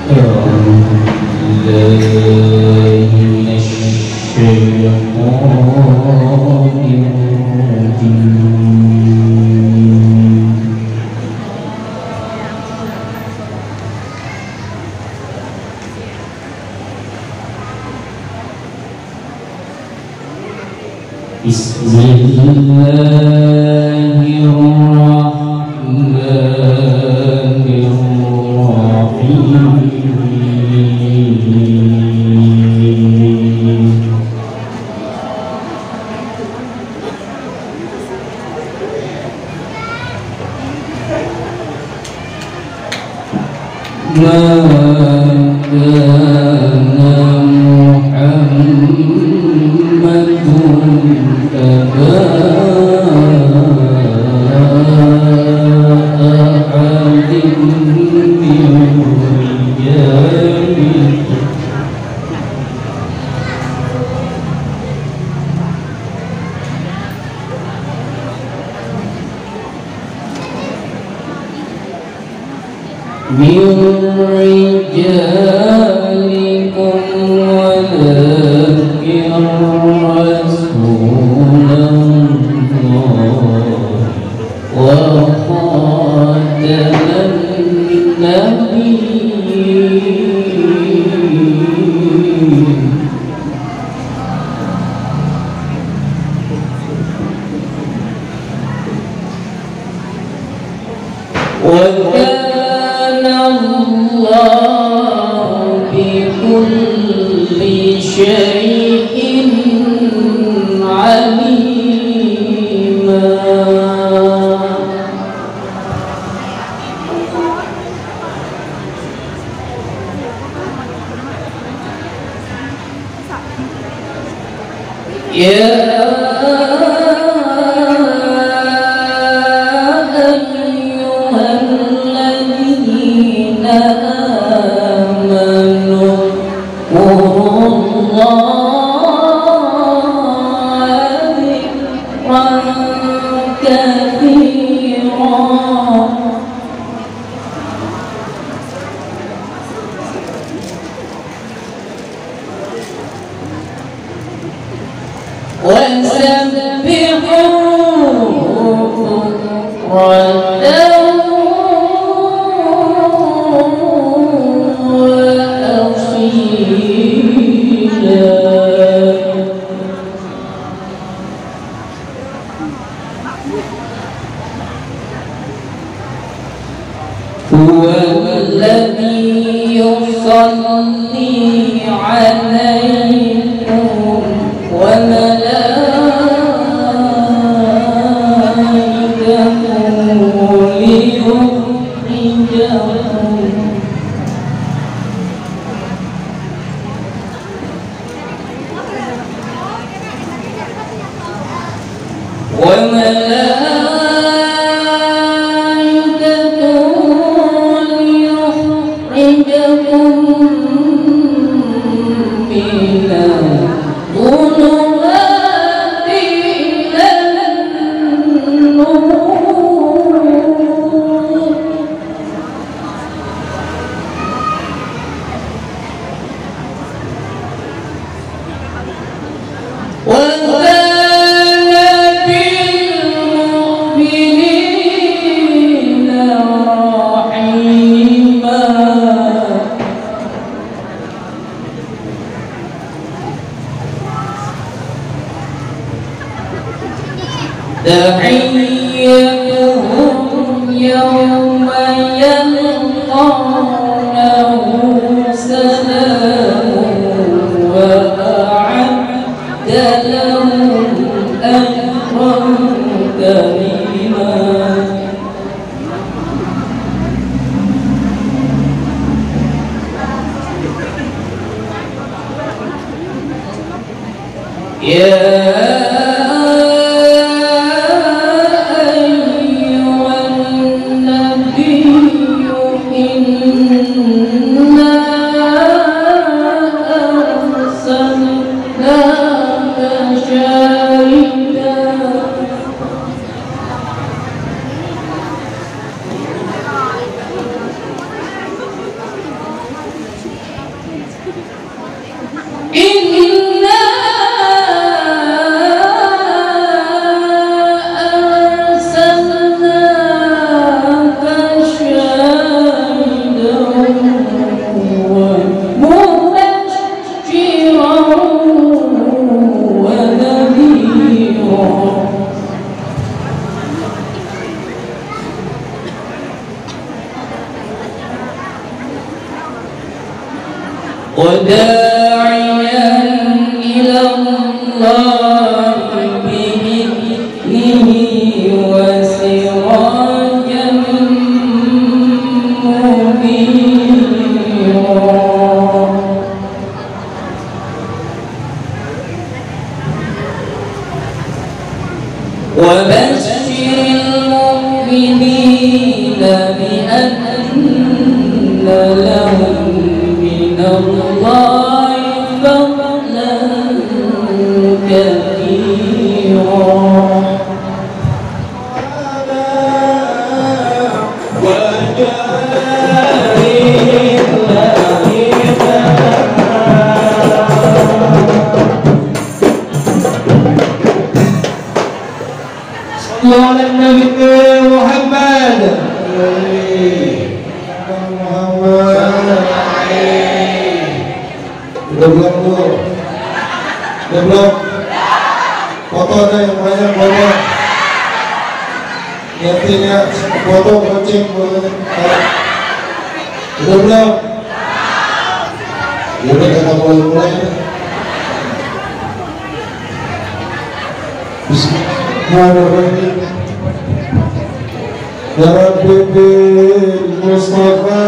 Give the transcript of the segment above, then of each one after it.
أعوذ بالله Inna وداعيا إلى الله بإذنه وسراجا منيرا وبشر المؤمنين بأن لهم من الله فضلا كبيرا على النبي محمد udah belum bu? Udah belum? Foto ada yang banyak foto nantinya foto kucing udah belum? Ya udah kita mulai Bismillahirrahmanirrahim. Ya Rabbi bil Mustafa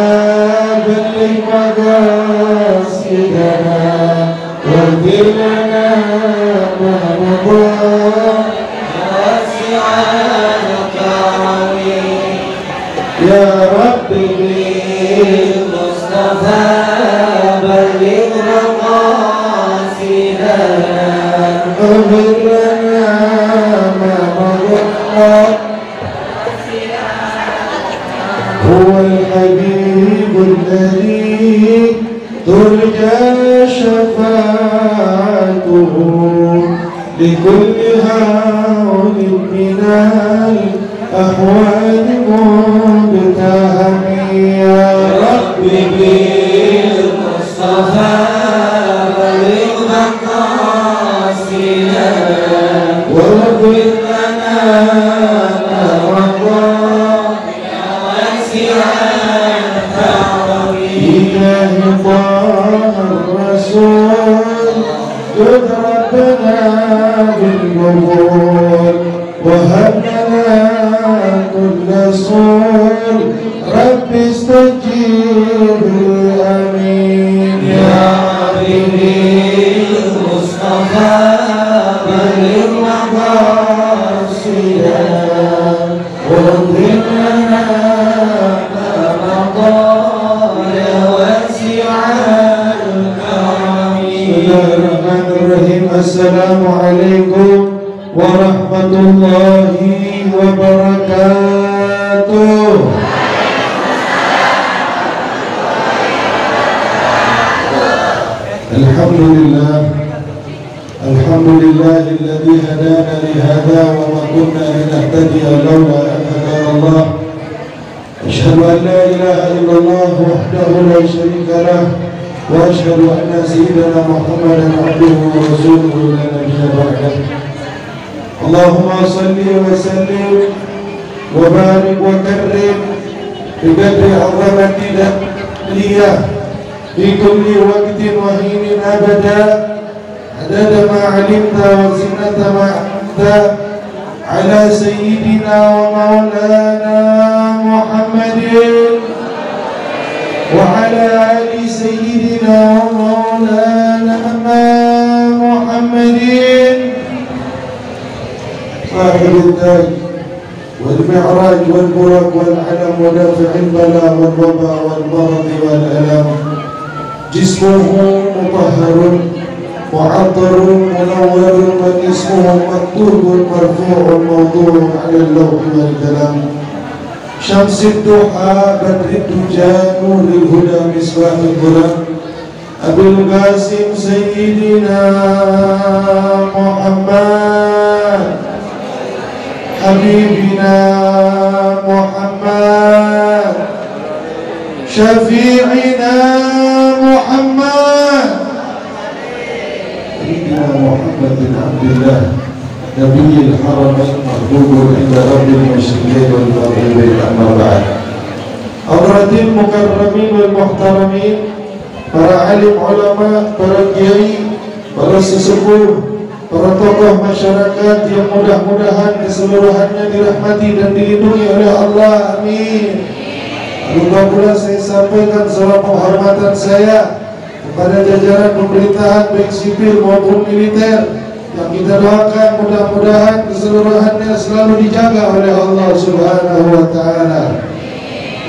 balligh maqasidana waghfir lana ma madha wasi'al karami. Ya Rabbi bil Mustafa balligh maqasidana waghfir lana ma madha. هو الحبيب الذي ترجى شفاعته لكل هول من الأحوال مبتهم. يا ربي بالمصطفى بلغ مقاصدنا واغفر لنا ما مضى إله طه الرسول خذ ربنا بالقبول وهب لنا كل سور رب استجيب آمين. يا حبيبي المصطفى بلغ مقاصدنا واغفر لنا Assalamualaikum warahmatullahi wabarakatuh. Alhamdulillah alladhi hadana li hadha wa ma kunna linahtadiya lawla an hadana Allah. Ashhadu an la ilaha illallah wahdahu la sharika lah وأشهد أن سيدنا محمدا عبده ورسوله لا نبي بعده. اللهم صل وسلم وبارك وكرم بقدر عظمة ليه في كل وقت وحين أبدا عدد ما علمت وزنة ما علمت على سيدنا ومولانا محمد وعلى آل سيدنا ومولانا محمد صاحب التاج والمعراج والبرق والعلم ودافع البلاء والوباء والمرض والألم. جسمه مطهر معطر منور واسمه مكتوب مرفوع موضوع على اللوح والقلم. شمس الضحى بدر الدجى نور الهدى مصباح الظلام. أبي القاسم سيدنا محمد حبيبنا محمد شفيعنا محمد سيدنا محمد بن عبد الله نبي الحرمين محبوب عند رب المشركين والمغربين. أما بعد، حضرات المكرمين والمحترمين, para alim ulama, para kiai, para sesepuh, para tokoh masyarakat yang mudah-mudahan keseluruhannya dirahmati dan dilindungi oleh Allah. Amin. Lupa pula saya sampaikan salam penghormatan saya kepada jajaran pemerintahan baik sipil maupun militer, yang kita doakan mudah-mudahan keseluruhannya selalu dijaga oleh Allah Subhanahu wa Ta'ala.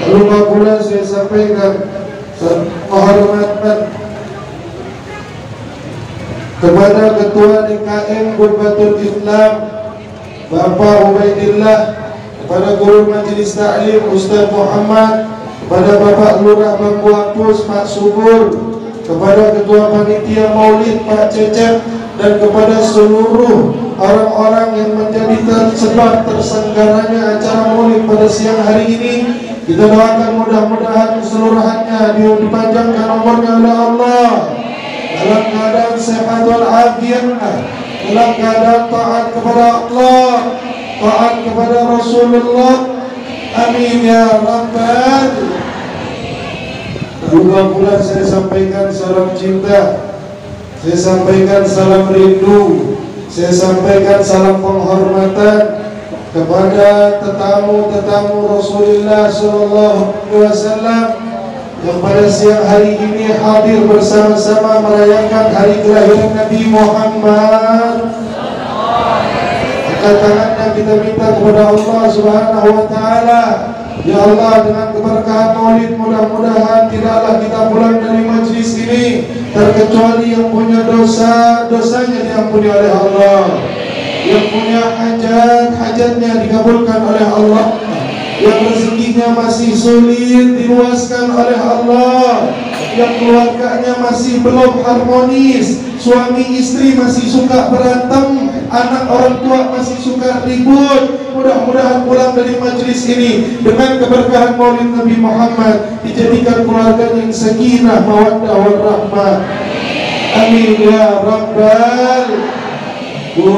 Lupa pula saya sampaikan penghormatan kepada Ketua DKM Gurbatul Islam Bapak Ubaidillah, kepada Guru Majelis Ta'lim Ustaz Muhammad, kepada Bapak Lurah Bangku Apus Pak Subur, kepada Ketua Panitia Maulid Pak Cecep, dan kepada seluruh orang-orang yang menjadi sebab terselenggaranya acara Maulid pada siang hari ini. Kita doakan mudah-mudahan keseluruhannya dipanjangkan umurnya oleh Allah, dalam keadaan sehat walafiat, dalam keadaan taat kepada Allah, taat kepada Rasulullah. Amin ya Rabbal. Lupa pula saya sampaikan salam cinta, saya sampaikan salam rindu, saya sampaikan salam penghormatan kepada tetamu-tetamu Rasulullah SAW yang pada siang hari ini hadir bersama-sama merayakan hari kelahiran Nabi Muhammad. Angkat tangannya kita minta kepada Allah Subhanahu wa Ta'ala, ya Allah, dengan keberkahan Maulid mudah-mudahan tidaklah kita pulang dari majlis ini terkecuali yang punya dosa, dosanya diampuni oleh Allah, yang punya hajat, hajatnya dikabulkan oleh Allah, yang rezekinya masih sulit diluaskan oleh Allah, yang keluarganya masih belum harmonis, suami istri masih suka berantem, anak orang tua masih suka ribut, mudah-mudahan pulang dari majlis ini dengan keberkahan Maulid Nabi Muhammad dijadikan keluarga yang sakinah, mawaddah warahmah. Amin ya Rabbal. Bu,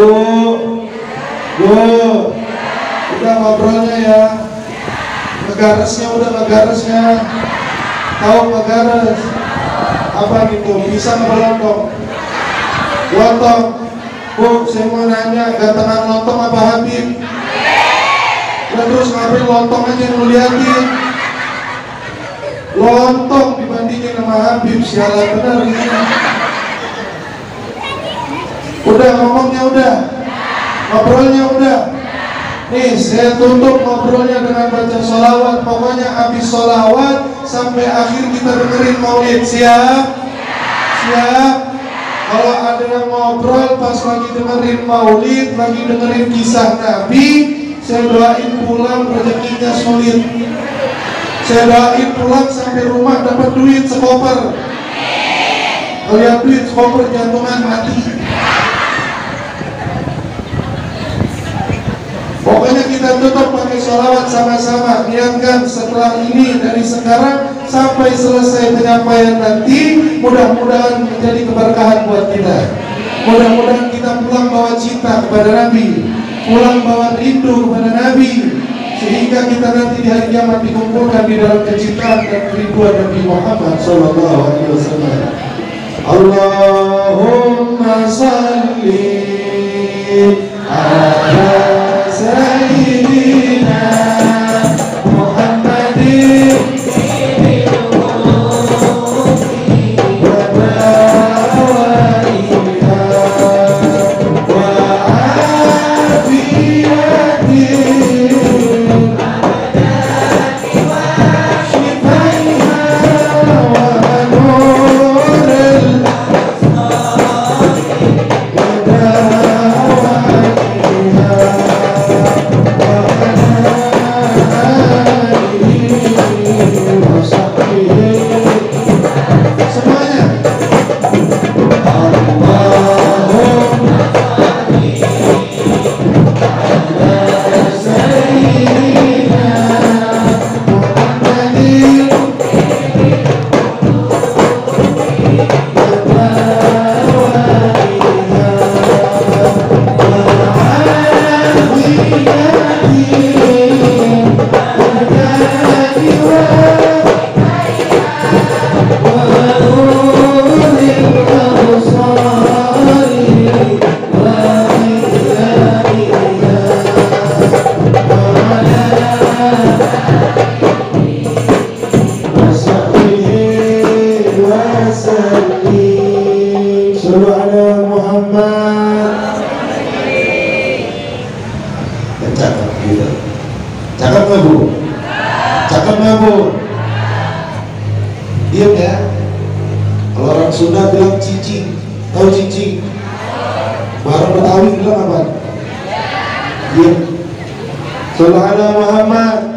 udah ngobrolnya ya, ngegaresnya udah ngegaresnya, tahu ngegares apa gitu, bisa ngelontong, lontong. Bu, saya mau nanya, gantengan lontong apa Habib? Udah terus ngapain lontong aja yang lu liatin, lontong dibandingin sama Habib, sialan benar ini. Udah ngomongnya udah, ngobrolnya udah. Nih saya tutup ngobrolnya dengan baca sholawat. Pokoknya habis sholawat sampai akhir kita dengerin maulid. Siap? Siap? Kalau ada yang ngobrol pas lagi dengerin maulid, lagi dengerin kisah Nabi, saya doain pulang rezekinya sulit. Saya doain pulang sampai rumah dapat duit sekoper. Kalau duit sekoper jantungan mati. Pokoknya kita tutup pakai sholawat sama-sama. Niatkan setelah ini, dari sekarang sampai selesai penyampaian nanti, mudah-mudahan menjadi keberkahan buat kita. Mudah-mudahan kita pulang bawa cinta kepada Nabi, pulang bawa rindu kepada Nabi, sehingga kita nanti di hari kiamat dikumpulkan di dalam kecintaan dan kerinduan Nabi Muhammad SAW. Allahumma salli ala Sayyidina Muhammadin wa ba'awaiha wa afiyatin shifaiha wa nuril wa dawaiha Sallu ala Muhammad. Cakap gitu. Cakap nggak Bu? Cakap nggak Bu? Diam ya. Kalau orang Sunda bilang cicing, tahu cicing? Orang Betawi bilang apa? Diam. Sallu ala Muhammad.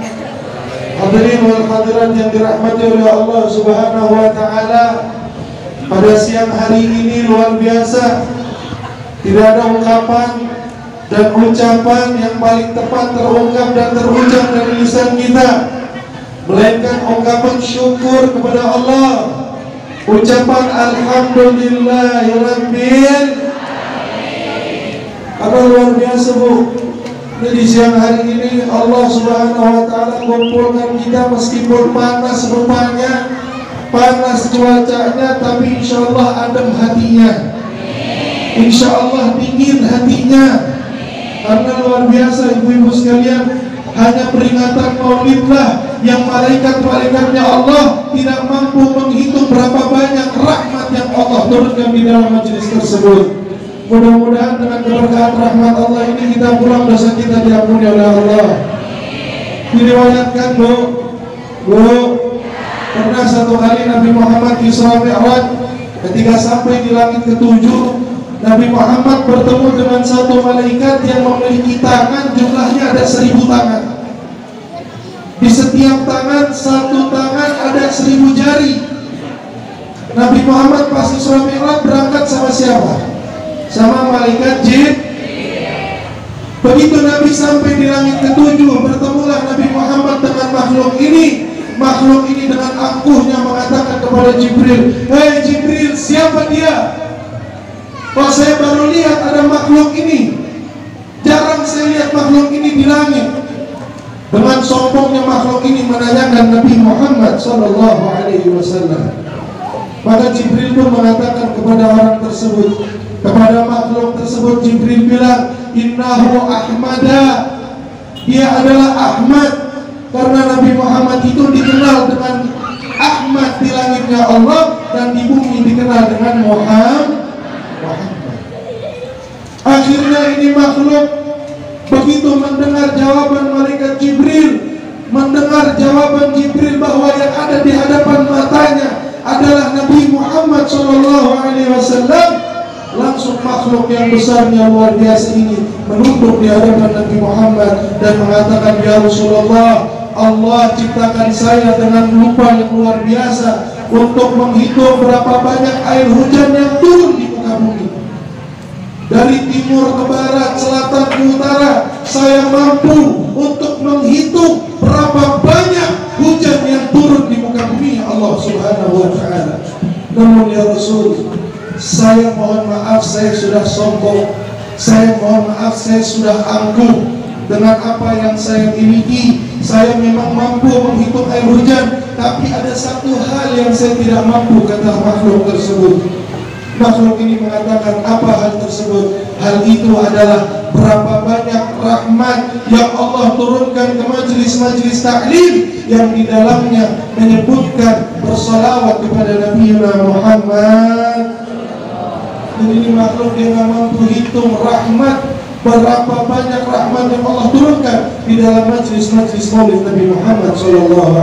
Hadirin wal hadirat yang dirahmati oleh Allah Subhanahu wa taala. Pada siang hari ini luar biasa. Tidak ada ungkapan dan ucapan yang paling tepat terungkap dan terucap dari lisan kita, melainkan ungkapan syukur kepada Allah. Ucapan alhamdulillahirabbil alamin. Karena luar biasa Bu. Di siang hari ini Allah Subhanahu wa taala kumpulkan kita meskipun panas rupanya, panas cuacanya, tapi insyaallah adem hatinya. Insyaallah dingin hatinya. Karena luar biasa ibu-ibu sekalian, hanya peringatan Maulid lah yang malaikat-malaikatnya Allah tidak mampu menghitung berapa banyak rahmat yang Allah turunkan di dalam majelis tersebut. Mudah-mudahan dengan keberkahan rahmat Allah ini kita pulang dosa kita diampuni oleh Allah. Diriwayatkan Bu, pernah satu kali Nabi Muhammad Isra Mi'raj, ketika sampai di langit ketujuh, Nabi Muhammad bertemu dengan satu malaikat yang memiliki tangan, jumlahnya ada 1000 tangan. Di setiap tangan, satu tangan ada 1000 jari. Nabi Muhammad pas Isra Mi'raj berangkat sama siapa? Sama malaikat Jibril. Begitu Nabi sampai di langit ketujuh, bertemulah Nabi Muhammad dengan makhluk ini. Makhluk ini dengan angkuhnya mengatakan kepada Jibril, "Hei Jibril, siapa dia? Kok saya baru lihat ada makhluk ini. Jarang saya lihat makhluk ini di langit." Dengan sombongnya makhluk ini menanyakan Nabi Muhammad SAW. Maka Jibril pun mengatakan kepada orang tersebut, kepada makhluk tersebut, Jibril bilang, "Innahu Ahmada." Dia adalah Ahmad. Karena Nabi Muhammad itu dikenal dengan Ahmad di langitnya Allah, dan di bumi dikenal dengan Muhammad. Akhirnya ini makhluk begitu mendengar jawaban malaikat Jibril, mendengar jawaban Jibril bahwa yang ada di hadapan matanya adalah Nabi Muhammad SAW, langsung makhluk yang besarnya luar biasa ini menunduk di hadapan Nabi Muhammad dan mengatakan, "Ya Rasulullah, Allah ciptakan saya dengan lupa yang luar biasa untuk menghitung berapa banyak air hujan yang turun di muka bumi. Dari timur ke barat, selatan ke utara, saya mampu untuk menghitung berapa banyak hujan yang turun di muka bumi Allah Subhanahu wa taala. Namun ya Rasul, saya mohon maaf, saya sudah sombong. Saya mohon maaf, saya sudah angkuh dengan apa yang saya miliki. Saya memang mampu menghitung air hujan, tapi ada satu hal yang saya tidak mampu," kata makhluk tersebut. Makhluk ini mengatakan, "Apa hal tersebut?" Hal itu adalah berapa banyak rahmat yang Allah turunkan ke majelis-majelis taklim yang di dalamnya menyebutkan bersolawat kepada Nabi Muhammad. Jadi ini makhluk yang tidak mampu hitung rahmat, berapa banyak rahmat yang Allah turunkan di dalam majelis-majelis Maulid Nabi Muhammad SAW.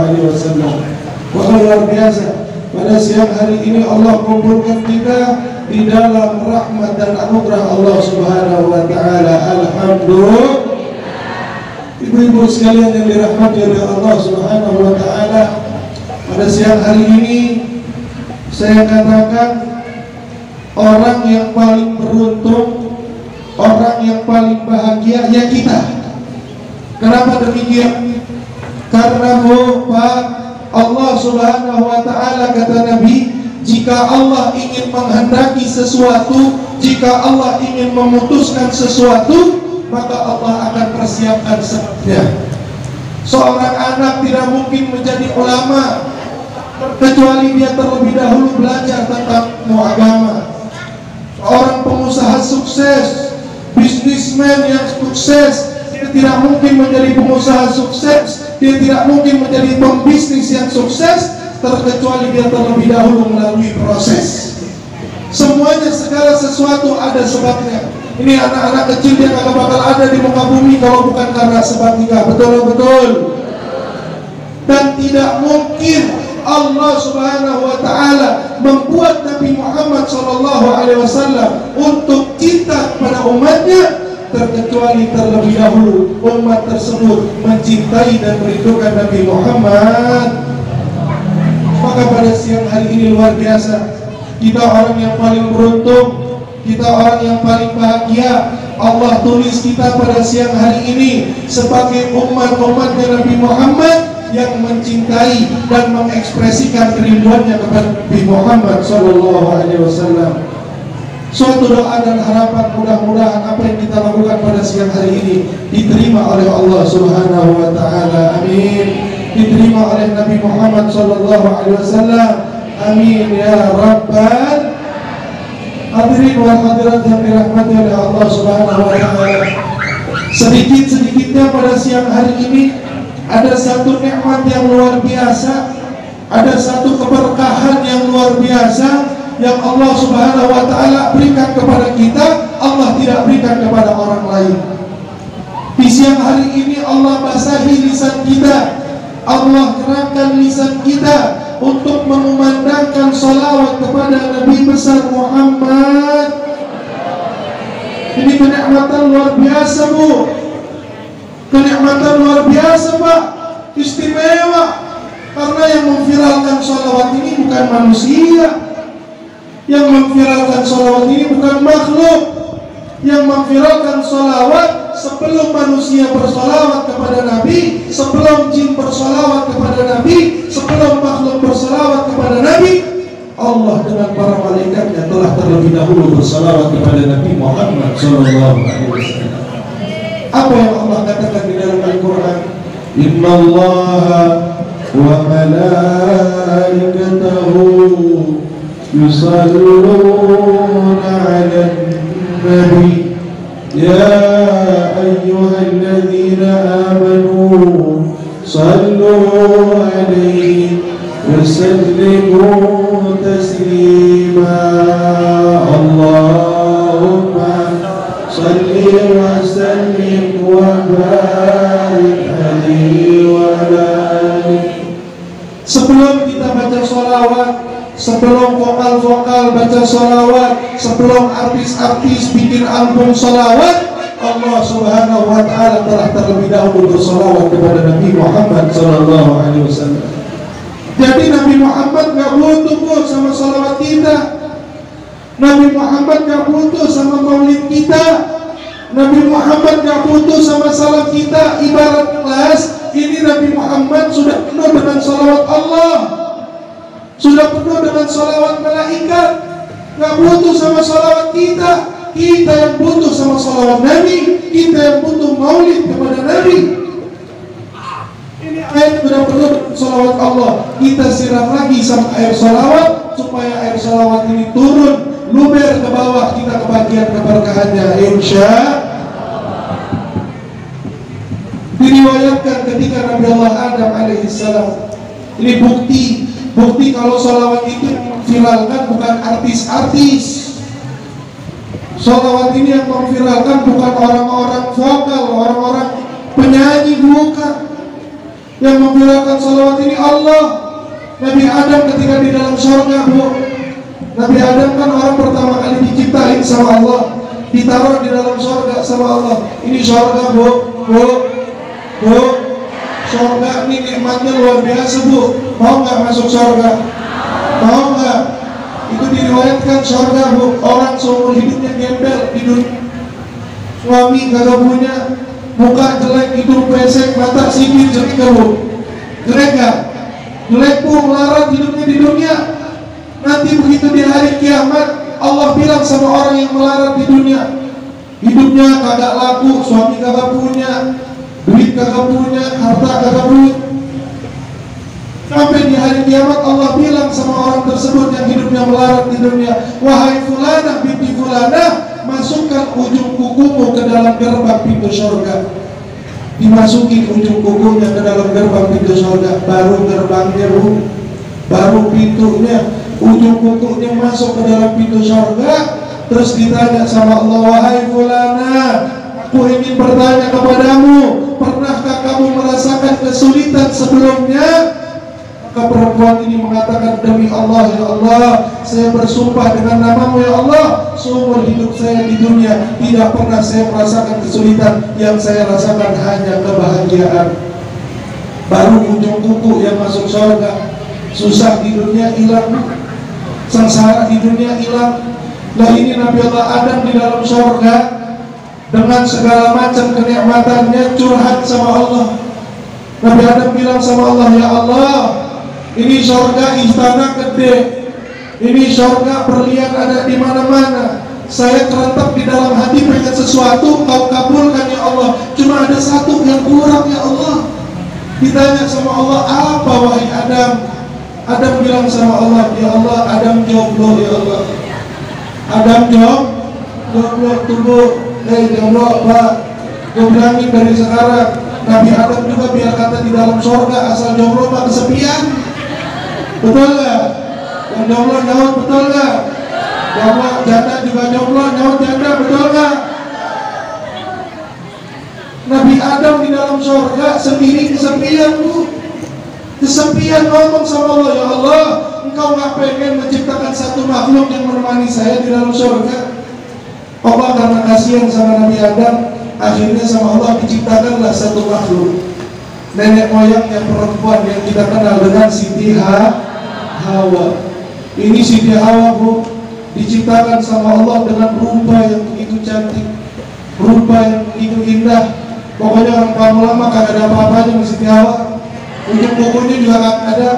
Wah, luar biasa. Pada siang hari ini Allah kumpulkan kita di dalam rahmat dan anugerah Allah Subhanahu wa taala. Alhamdulillah. Ibu-ibu sekalian yang dirahmati oleh Allah Subhanahu wa taala, pada siang hari ini saya katakan orang yang paling beruntung, orang yang paling bahagia ya kita. Kenapa demikian? Karena Pak, Allah Subhanahu wa taala, kata Nabi, jika Allah ingin menghendaki sesuatu, jika Allah ingin memutuskan sesuatu, maka Allah akan persiapkan sebabnya. Seorang anak tidak mungkin menjadi ulama kecuali dia terlebih dahulu belajar tentang agama. Orang pengusaha sukses, bisnismen yang sukses, dia tidak mungkin menjadi pengusaha sukses, dia tidak mungkin menjadi pembisnis yang sukses terkecuali dia terlebih dahulu melalui proses. Semua Semuanya, segala sesuatu ada sebabnya. Ini anak-anak kecil yang gak bakal ada di muka bumi kalau bukan karena sebab nikah. Betul-betul. Dan tidak mungkin Allah Subhanahu wa taala membuat Nabi Muhammad SAW untuk cinta kepada umatnya terkecuali terlebih dahulu umat tersebut mencintai dan merindukan Nabi Muhammad. Maka pada siang hari ini luar biasa, kita orang yang paling beruntung, kita orang yang paling bahagia. Allah tulis kita pada siang hari ini sebagai umat-umatnya Nabi Muhammad yang mencintai dan mengekspresikan kerinduannya kepada Nabi Muhammad SAW. Suatu doa dan harapan, mudah-mudahan apa yang kita lakukan pada siang hari ini diterima oleh Allah Subhanahu wa taala. Amin. Diterima oleh Nabi Muhammad SAW. Amin ya rabbal hadirin wal hadirat yang dirahmati oleh Allah Subhanahu wa taala. Sedikit-sedikitnya pada siang hari ini ada satu nikmat yang luar biasa, ada satu keberkahan yang luar biasa yang Allah Subhanahu wa taala berikan kepada kita, Allah tidak berikan kepada orang lain. Di siang hari ini Allah basahi lisan kita, Allah gerakkan lisan kita untuk mengumandangkan salawat kepada Nabi besar Muhammad. Ini kenikmatan luar biasa, Bu. Kenikmatan luar biasa, Pak. Istimewa. Karena yang memviralkan salawat ini bukan manusia. Yang memviralkan salawat ini bukan makhluk. Yang memviralkan salawat sebelum manusia bersalawat kepada Nabi, sebelum jin bersalawat kepada Nabi, sebelum makhluk bersalawat kepada Nabi, Allah dengan para malaikatnya telah terlebih dahulu bersalawat kepada Nabi Muhammad SAW. Apa yang Allah katakan di dalam Al-Quran? Inna Allah wa malaikatahu yusalluna ala nabi ya ayyuhalladzina amanu sallu alaihi wa sallimu taslima. Allahumma salli wa sallim wa barik alaihi wa alihi. Sebelum kita baca sholawat, sebelum vokal-vokal baca sholawat, sebelum artis-artis bikin album sholawat, Allah Subhanahu wa taala telah terlebih dahulu bersolawat kepada Nabi Muhammad SAW. Jadi Nabi Muhammad gak butuh sama sholawat kita. Nabi Muhammad gak butuh sama maulid kita. Nabi Muhammad gak butuh sama salam kita. Ibarat kelas ini Nabi Muhammad sudah penuh dengan sholawat Allah, sudah penuh dengan sholawat malaikat. Gak butuh sama sholawat kita. Kita yang butuh sama sholawat Nabi, kita yang butuh maulid kepada Nabi. Ini ayat sudah penuh dengan sholawat Allah. Kita siram lagi sama air sholawat supaya air sholawat ini turun, luber ke bawah, kita kebagian keberkahannya, insya. Diriwayatkan ketika Nabi Allah Adam alaihissalam, ini bukti kalau sholawat itu viralkan bukan artis-artis. Sholawat ini yang memviralkan bukan orang-orang vokal, orang-orang penyanyi, bukan. Yang memviralkan sholawat ini Allah. Nabi Adam ketika di dalam surga, Bu, Nabi Adam kan orang pertama kali diciptain sama Allah, ditaruh di dalam surga sama Allah. Ini surga, Bu. Surga ini nikmatnya luar biasa, Bu. Mau nggak masuk surga? Mau nggak? Itu diriwayatkan surga, Bu, orang seumur hidupnya gembel di dunia. Suami kagak punya, muka jelek, hidung pesek, mata sipit, jelek gak, Bu? Jelek gak? Jelek, Bu, melarat hidupnya di dunia. Nanti begitu di hari kiamat Allah bilang sama orang yang melarat di dunia, hidupnya kagak laku, suami kagak punya, duit kagak punya, harta kagak punya. Sampai di hari kiamat Allah bilang sama orang tersebut yang hidupnya melarat di dunia, wahai fulanah binti fulanah, masukkan ujung kukumu ke dalam gerbang pintu surga. Dimasukin ujung kukunya ke dalam gerbang pintu surga. Baru gerbangnya, Bu, baru pintunya. ujung kukunya masuk ke dalam pintu surga. Terus ditanya sama Allah, wahai fulana, aku ingin bertanya kepadamu, pernahkah kamu merasakan kesulitan sebelumnya? Maka perempuan ini mengatakan, demi Allah ya Allah, saya bersumpah dengan namamu ya Allah, seumur hidup saya di dunia tidak pernah saya merasakan kesulitan, yang saya rasakan hanya kebahagiaan. Baru ujung kuku yang masuk surga. Susah di dunia hilang, sengsara di dunia hilang. Nah ini Nabi Allah Adam di dalam surga dengan segala macam kenikmatannya curhat sama Allah. Nabi Adam bilang sama Allah, ya Allah, ini surga istana gede, ini surga berlian ada di mana-mana. Saya terentap di dalam hati pengen sesuatu, kau kabulkan ya Allah. Cuma ada satu yang kurang ya Allah. Ditanya sama Allah, apa wahai Adam? Adam bilang sama Allah, ya Allah, Adam jomblo ya Allah. Adam jomblo, tunggu, jomblo Pak. Gue bilangin dari sekarang, Nabi Adam juga biar kata di dalam surga, asal jomblo Pak kesepian. Betul gak? Yang jomblo nyaut, betul gak? Jomblo janda juga jomblo, nyaut janda, betul gak? Nabi Adam di dalam surga sendiri kesepian bu, kesepian, ngomong sama Allah, ya Allah, engkau gak pengen menciptakan satu makhluk yang menemani saya di dalam surga? Allah karena kasihan sama Nabi Adam, akhirnya sama Allah diciptakanlah satu makhluk, nenek moyangnya perempuan yang kita kenal dengan Siti Hawa. Ini Siti Hawa bu, diciptakan sama Allah dengan rupa yang begitu cantik, rupa yang begitu indah. Pokoknya orang kamu lama kagak ada apa-apanya sama Siti Hawa. Ujung kukunya juga gak ada.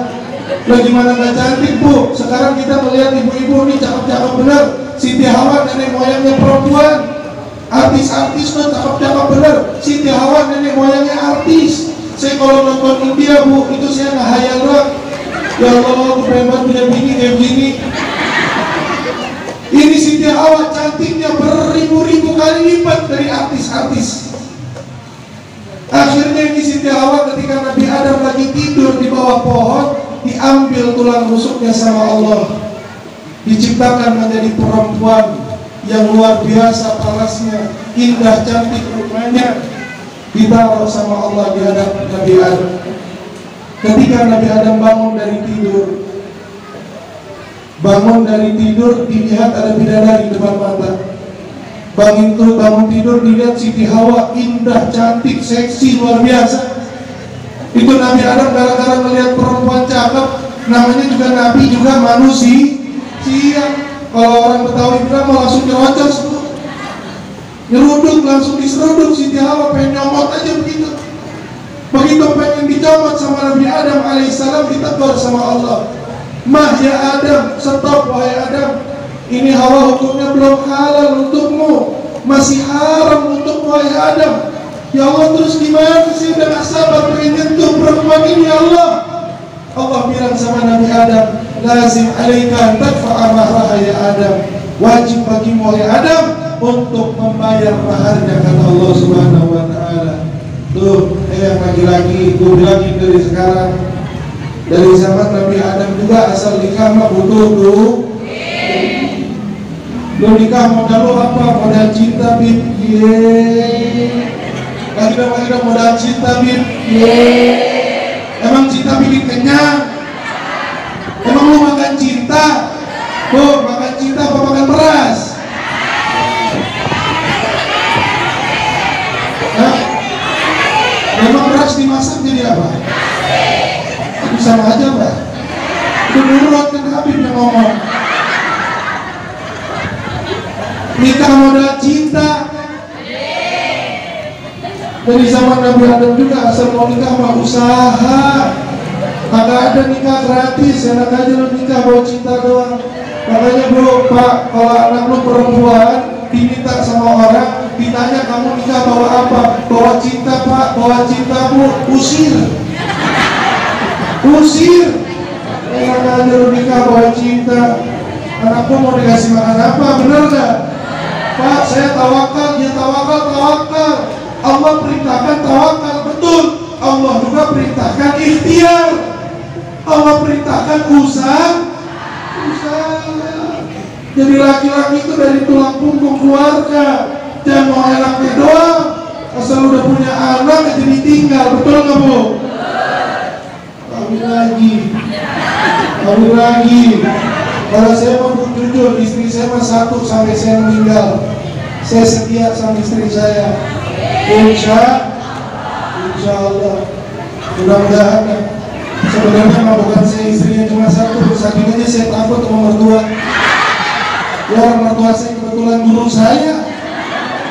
Lah gimana gak cantik bu? Sekarang kita melihat ibu-ibu ini cakep-cakep bener. Siti Hawa nenek moyangnya perempuan, artis-artis tuh cakep-cakep bener. Siti Hawa nenek moyangnya artis. Saya kalau nonton India bu, itu saya ngehayal doang. Ya Allah, aku pengen banget punya bini kayak begini. Ini Siti Hawa cantiknya beribu-ribu kali lipat dari artis-artis. Akhirnya ini Siti Hawa ketika Nabi Adam lagi tidur di bawah pohon, diambil tulang rusuknya sama Allah, diciptakan menjadi perempuan yang luar biasa parasnya, indah cantik rupanya, ditaruh sama Allah di hadapan Nabi Adam. Ketika Nabi Adam bangun dari tidur, dilihat ada bidadari di depan mata. Bangun tidur dilihat Siti Hawa indah, cantik, seksi, luar biasa. Itu Nabi Adam gara-gara melihat perempuan cakep, namanya juga Nabi juga manusia. Kalau orang Betawi bilang mau langsung nyerocos tuh, nyeruduk, langsung diseruduk. Siti Hawa pengen nyomot aja begitu. Begitu pengen dicomot sama Nabi Adam alaihissalam, ditegur sama Allah, mah ya Adam, stop wahai Adam, ini Hawa hukumnya belum halal untukmu, masih haram untuk wahai Adam. Ya Allah, terus gimana sih? Udah gak sabar pengen nyentuh perempuan ini ya Allah. Allah bilang sama Nabi Adam, lazim alaika tadfa'a mahraha ya Adam, wajib bagimu wahai Adam untuk membayar maharnya kata Allah Subhanahu wa ta'ala. Tuh, yang lagi-lagi gue bilangin dari sekarang, dari zaman Nabi Adam juga asal nikah mah butuh duit. Lu nikah modal lu apa? Modal cinta bib. Lagi modal cinta bib. Emang cinta bikin kenyang? Emang lu makan cinta? Bu, makan cinta apa makan beras? Hah? Memang beras dimasak jadi apa? Itu sama aja Mbak. Itu nurut kan Habib yang ngomong. Nikah modal cinta. Dari zaman Nabi Adam juga asal mau nikah mah usaha. Kagak ada nikah gratis, enak aja lu nikah bawa cinta doang. Makanya bro, Pak, kalau anak lu perempuan diminta sama orang, ditanya kamu nikah bawa apa? Bawa cinta Pak, bawa cinta Bu, usir. Enak aja lu nikah bawa cinta. Anakku mau dikasih makan apa? Bener gak? Pak, saya tawakal, dia tawakal. Allah perintahkan tawakal, betul. Allah juga perintahkan ikhtiar. Allah perintahkan Salah. Jadi laki-laki itu dari tulang punggung keluarga. Jangan mau enaknya doang. Asal udah punya anak jadi tinggal, betul nggak Bu? Kawin lagi. Kalau saya mau jujur, istri saya mah 1 sampai saya meninggal. Saya setia sama istri saya. Insya Allah. Mudah-mudahan ya. Sebenarnya mah bukan saya istrinya cuma 1, saking aja saya takut sama mertua. Ya orang mertua saya kebetulan guru saya.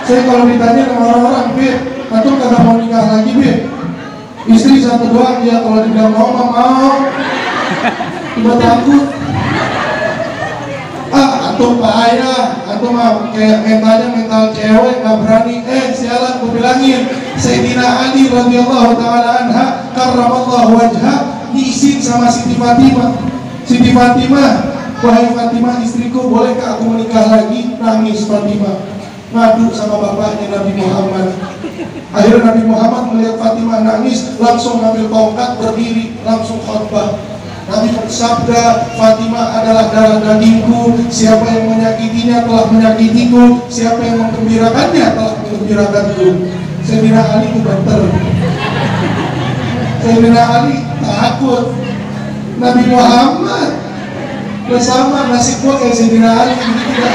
Saya kalau ditanya sama orang-orang, "Beb, antum kagak mau nikah lagi, Beb?" Istri 1 doang, ya kalau dibilang mau. Cuma takut. Antum bahaya, antum mah kayak mental cewek, nggak berani. Sialan, gue bilangin, Sayyidina Ali radhiyallahu taala anha karramallahu wajha diisin sama Siti Fatimah. Siti Fatimah, wahai Fatimah istriku, bolehkah aku menikah lagi? Nangis Fatimah, ngadu sama bapaknya Nabi Muhammad. Akhirnya Nabi Muhammad melihat Fatimah nangis, langsung ngambil tongkat, berdiri, langsung khutbah. Nabi bersabda, Fatimah adalah darah dagingku, siapa yang menyakitinya telah menyakitiku, siapa yang menggembirakannya telah menggembirakanku. Sayyidina Ali itu banter. Sayyidina Ali takut. Nabi Muhammad bersama nasib gua kayak Sayyidina Ali gitu.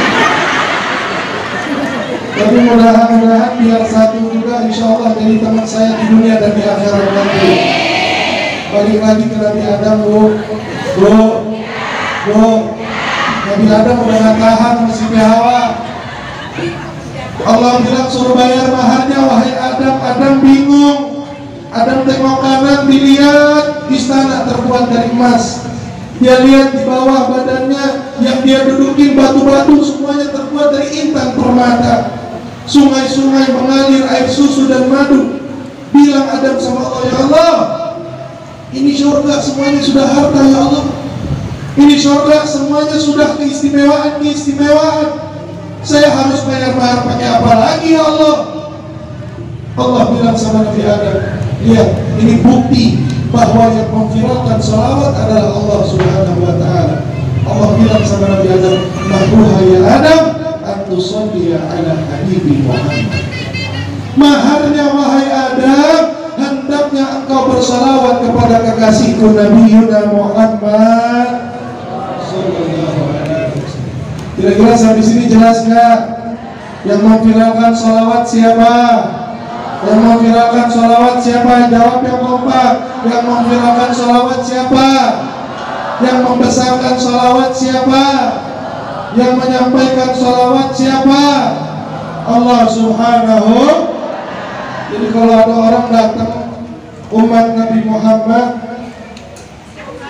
Tapi mudah-mudahan biar 1 juga insya Allah jadi teman saya di dunia dan di akhirat nanti. Balik lagi ke Nabi Adam, Bu. Nabi Adam udah gak tahan sama Siti Hawa. Allah bilang suruh bayar maharnya, wahai Adam. Adam bingung. Adam tengok kanan, dilihat istana terbuat dari emas. Dia lihat di bawah badannya yang dia dudukin batu-batu semuanya terbuat dari intan permata. Sungai-sungai mengalir air susu dan madu. Bilang Adam sama Allah, ya Allah, ini surga semuanya sudah harta ya Allah. Ini surga semuanya sudah keistimewaan. Saya harus bayar mahar pakai apa lagi ya Allah? Allah bilang sama Nabi Adam, lihat, ini bukti bahwa yang memviralkan salawat adalah Allah Subhanahu wa ta'ala. Allah bilang sama Nabi Adam, mahruha ya Adam antusalliya ala habibi Muhammad. Maharnya wahai Adam, hendaknya engkau bersalawat kepada kekasihku Nabi Yuna Muhammad sallallahu alaihi wasallam. Kira-kira sampai sini jelas nggak? Yang memviralkan salawat siapa? Yang memviralkan salawat siapa? Jawab yang kompak. Yang memviralkan salawat siapa? Yang membesarkan salawat siapa? Yang menyampaikan salawat siapa? Allah Subhanahu. Jadi kalau ada orang datang umat Nabi Muhammad,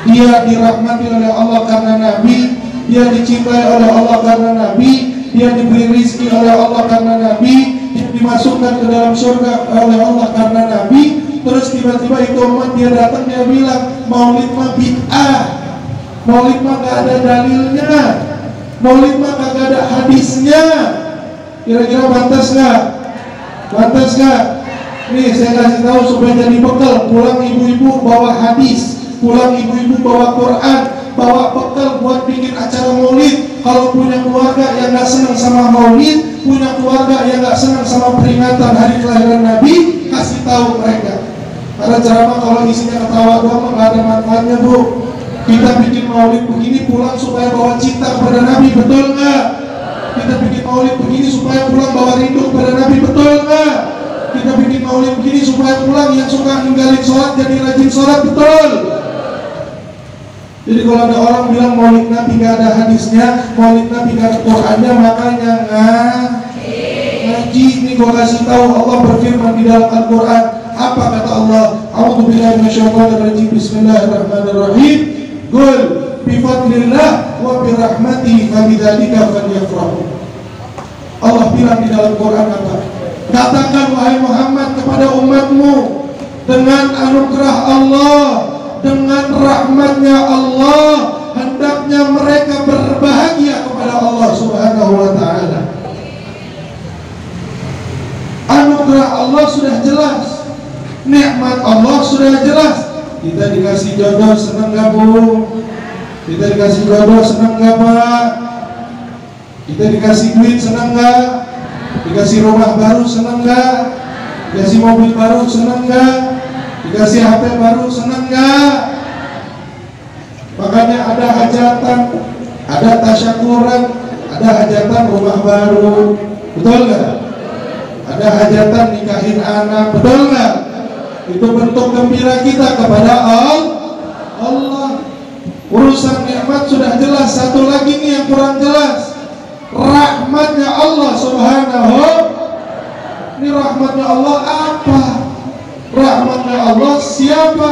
dia dirahmati oleh Allah karena Nabi, dia dicintai oleh Allah karena Nabi, dia diberi rizki oleh Allah karena Nabi, dia dimasukkan ke dalam surga oleh Allah karena Nabi. Terus tiba-tiba itu umat dia datang, dia bilang maulid mah bid'ah, maulid mah gak ada dalilnya, maulid mah gak ada hadisnya. Kira-kira pantas gak? Pantas gak? Nih saya kasih tahu supaya jadi bekal. Pulang ibu-ibu bawa hadis, pulang ibu-ibu bawa Quran, bawa bekal buat bikin acara maulid. Kalau punya keluarga yang gak senang sama maulid, punya keluarga yang gak senang sama peringatan hari kelahiran Nabi, kasih tahu mereka. Karena ceramah kalau isinya ketawa doang gak ada manfaatnya Bu. Kita bikin maulid begini pulang supaya bawa cinta kepada Nabi, betul gak? Kita bikin maulid begini supaya pulang bawa rindu kepada Nabi, betul gak? Kita bikin maulid begini supaya pulang yang suka ninggalin sholat jadi rajin sholat, betul? Jadi kalau ada orang bilang maulid Nabi gak ada hadisnya, maulid Nabi gak ada Qurannya, makanya ngaji. Ini gua kasih tahu, Allah berfirman di dalam Al-Quran. Apa kata Allah? A'udzubillahi minasyaitonirrajim. Bismillahirrahmanirrahim. Qul bifadlillah wa birahmatihi fabidzalika falyafrahu. Allah bilang di dalam Quran apa? Katakan wahai Muhammad kepada umatmu, dengan anugerah Allah, dengan rahmatnya Allah, hendaknya mereka berbahagia kepada Allah Subhanahu wa ta'ala. Anugerah Allah sudah jelas, nikmat Allah sudah jelas. Kita dikasih jodoh, senang gak Bu? Kita dikasih jodoh senang gak Pak? Kita dikasih duit senang gak? Dikasih rumah baru senang gak? Dikasih mobil baru senang gak? Dikasih HP baru senang gak? Makanya ada hajatan, ada tasyakuran, ada hajatan rumah baru, betul gak? Ada hajatan nikahin anak, betul gak? Itu bentuk gembira kita kepada Allah. Urusan nikmat sudah jelas, satu lagi nih yang kurang jelas, rahmatnya Allah subhanahu. Ini rahmatnya Allah apa? Rahmatnya Allah siapa?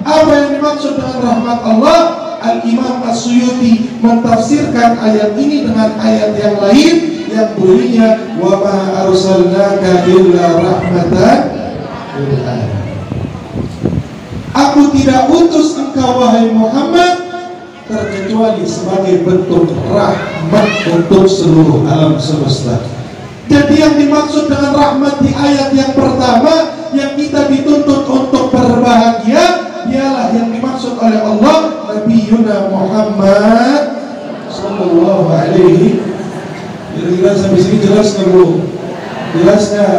Apa yang dimaksud dengan rahmat Allah? Al-Imam As-Suyuti mentafsirkan ayat ini dengan ayat yang lain yang bunyinya wa ma arsalnaka illa rahmatan lil alamin. Aku tidak utus engkau wahai Muhammad terkecuali sebagai bentuk rahmat untuk seluruh alam semesta. Jadi yang dimaksud dengan rahmat di ayat yang pertama yang kita dituntut untuk berbahagia ialah yang dimaksud oleh Allah Nabi Muhammad sallallahu alaihi. Kira-kira sampai sini jelas nggak bro? Jelas nggak?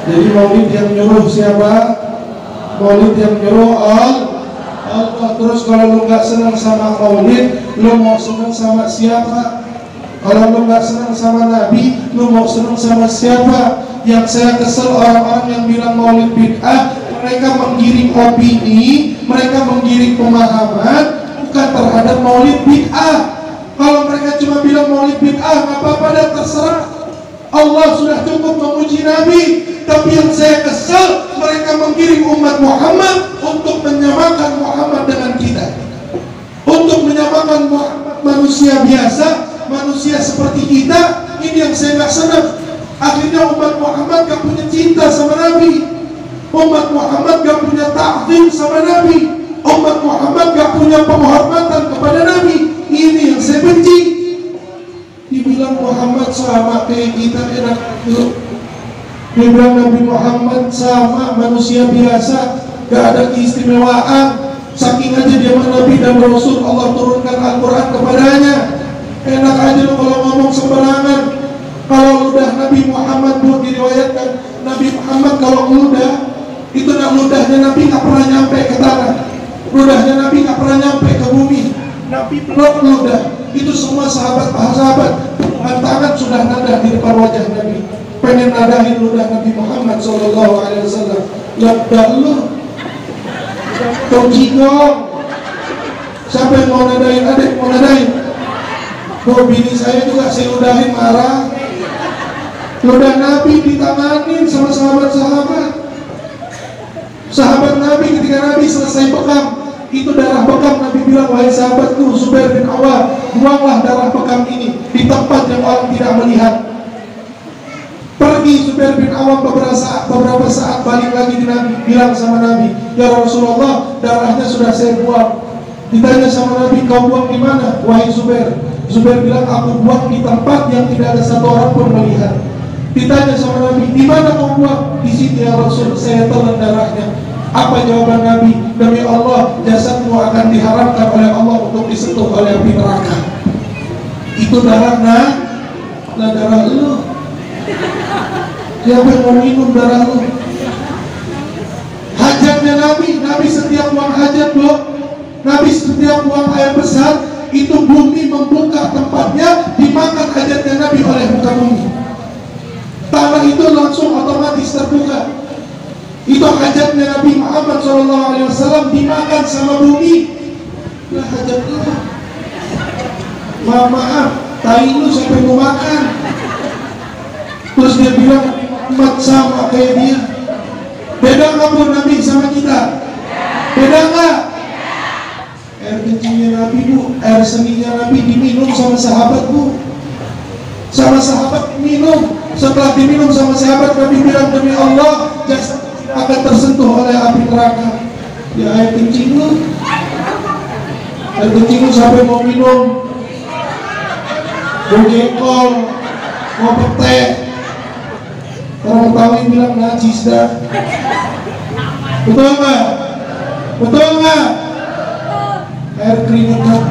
Jadi maulid yang nyuruh siapa? Maulid yang nyuruh Allah. Terus kalau lu nggak senang sama maulid, lu mau senang sama siapa? Kalau lu nggak senang sama Nabi, lu mau senang sama siapa? Yang saya kesel orang-orang yang bilang maulid bid'ah, mereka menggiring opini, mereka menggiring pemahaman bukan terhadap maulid bid'ah. Kalau mereka cuma bilang maulid bid'ah, nggak apa-apa dan terserah. Allah sudah cukup memuji Nabi. Tapi yang saya kesal, mereka menggiring umat Muhammad untuk menyamakan Muhammad dengan kita, untuk menyamakan Muhammad manusia biasa, manusia seperti kita. Ini yang saya nggak senang. Akhirnya umat Muhammad gak punya cinta sama Nabi, umat Muhammad gak punya ta'zim sama Nabi, umat Muhammad gak punya penghormatan kepada Nabi. Ini yang saya benci. Dibilang Muhammad sama kayak kita, enak dulu. Dibilang Nabi Muhammad sama manusia biasa, gak ada keistimewaan. Saking aja dia Nabi dan Rasul, Allah turunkan Al-Quran kepadanya. Enak aja lo kalau ngomong sembarangan. Kalau ludah Nabi Muhammad buat diriwayatkan, Nabi Muhammad kalau ludah, itu ludahnya Nabi gak pernah nyampe ke tanah. Ludahnya Nabi gak pernah nyampe ke bumi. Nabi peluk ludah. Itu semua sahabat tangan sudah nada di depan wajah Nabi. Pengen nadahin ludah Nabi Muhammad SAW. Ledak lu Tojigong. Siapa yang mau nadahin? Adik mau nadahin? Bini saya juga saya ludahin marah. Ludah Nabi ditanganin sama sahabat-sahabat. Sahabat Nabi ketika Nabi selesai bekam, itu darah bekam, Nabi bilang, wahai sahabatku Zubair bin Awam, buanglah darah bekam ini di tempat yang orang tidak melihat. Pergi Zubair bin Awam beberapa saat balik lagi ke Nabi, bilang sama Nabi, ya Rasulullah, darahnya sudah saya buang. Ditanya sama Nabi, kau buang di mana wahai Zubair? Zubair bilang, aku buang di tempat yang tidak ada satu orang pun melihat. Ditanya sama Nabi, di mana kau buang? Di situ ya Rasul, saya telan darahnya. Apa jawaban Nabi? Demi Allah, jasadmu akan diharamkan oleh Allah untuk disentuh oleh api neraka. Itu darah darah lu. Siapa yang mau minum darah lu? Hajatnya Nabi setiap buang hajat bro, Nabi setiap buang air besar, itu bumi membuka tempatnya, dimakan hajatnya Nabi oleh muka bumi. Tanah itu langsung otomatis terbuka. Itu hajatnya Nabi Muhammad SAW dimakan sama bumi. Lah hajat lu. Maaf, tai lu sampai mau makan. Terus dia bilang umat sama kayak dia. Beda nggak pun Nabi sama kita? Beda nggak? Air kencingnya Nabi bu, air seninya Nabi diminum sama sahabat bu. Sama sahabat minum. Setelah diminum sama sahabat, Nabi bilang, demi Allah, jasad akan tersentuh oleh api neraka. Ya air kencing lu. Air kencing lu sampai mau minum. Mau jengkol, mau petek. Orang Betawi bilang najis dah. Betul nggak? Betul nggak? Air keringat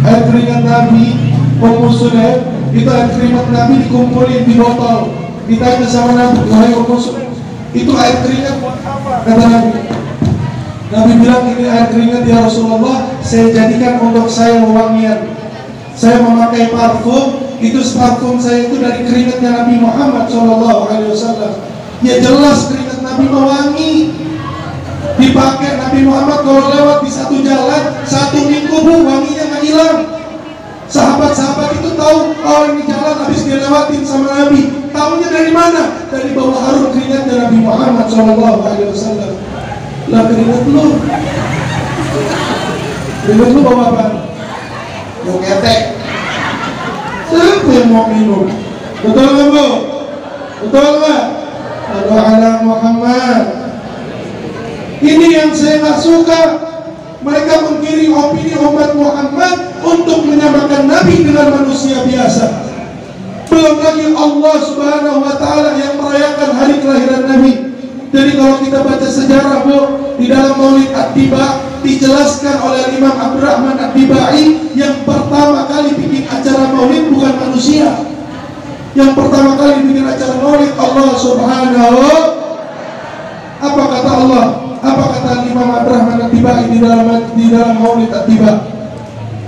Air keringat Nabi, Ummu Sulaim, itu air keringat Nabi dikumpulin di botol. Ditanya sama Nabi, wahai Ummu Sulaim, itu air keringat buat apa? Kata Nabi. Nabi bilang, ini air keringat ya Rasulullah, saya jadikan untuk saya wewangian. Saya memakai parfum, itu parfum saya itu dari keringatnya Nabi Muhammad SAW. Ya jelas keringat Nabi mewangi. Dipakai Nabi Muhammad kalau lewat di satu jalan, 1 minggu bu, wanginya nggak hilang. Sahabat-sahabat itu tahu, oh ini jalan habis dia lewatin sama Nabi. Tahunya dari mana? Dari bawah harum keringatnya Nabi Muhammad SAW. Lah keringat lu bawa apa? Mau ketek. Siapa yang mau minum? Betul nggak bu? Betul nggak? Sallu ala Muhammad. Ini yang saya nggak suka. Mereka menggiring opini umat Muhammad untuk menyamakan Nabi dengan manusia biasa. Belum lagi Allah Subhanahu wa Ta'ala yang merayakan hari kelahiran Nabi. Jadi kalau kita baca sejarah bu, di dalam Maulid At-Tiba dijelaskan oleh Imam Abdurrahman Ad-Dibai, yang pertama kali bikin acara Maulid bukan manusia. Yang pertama kali bikin acara Maulid Allah Subhanahu. Apa kata Allah? Apa kata Imam Abdurrahman Ad-Dibai di dalam Maulid At-Tiba?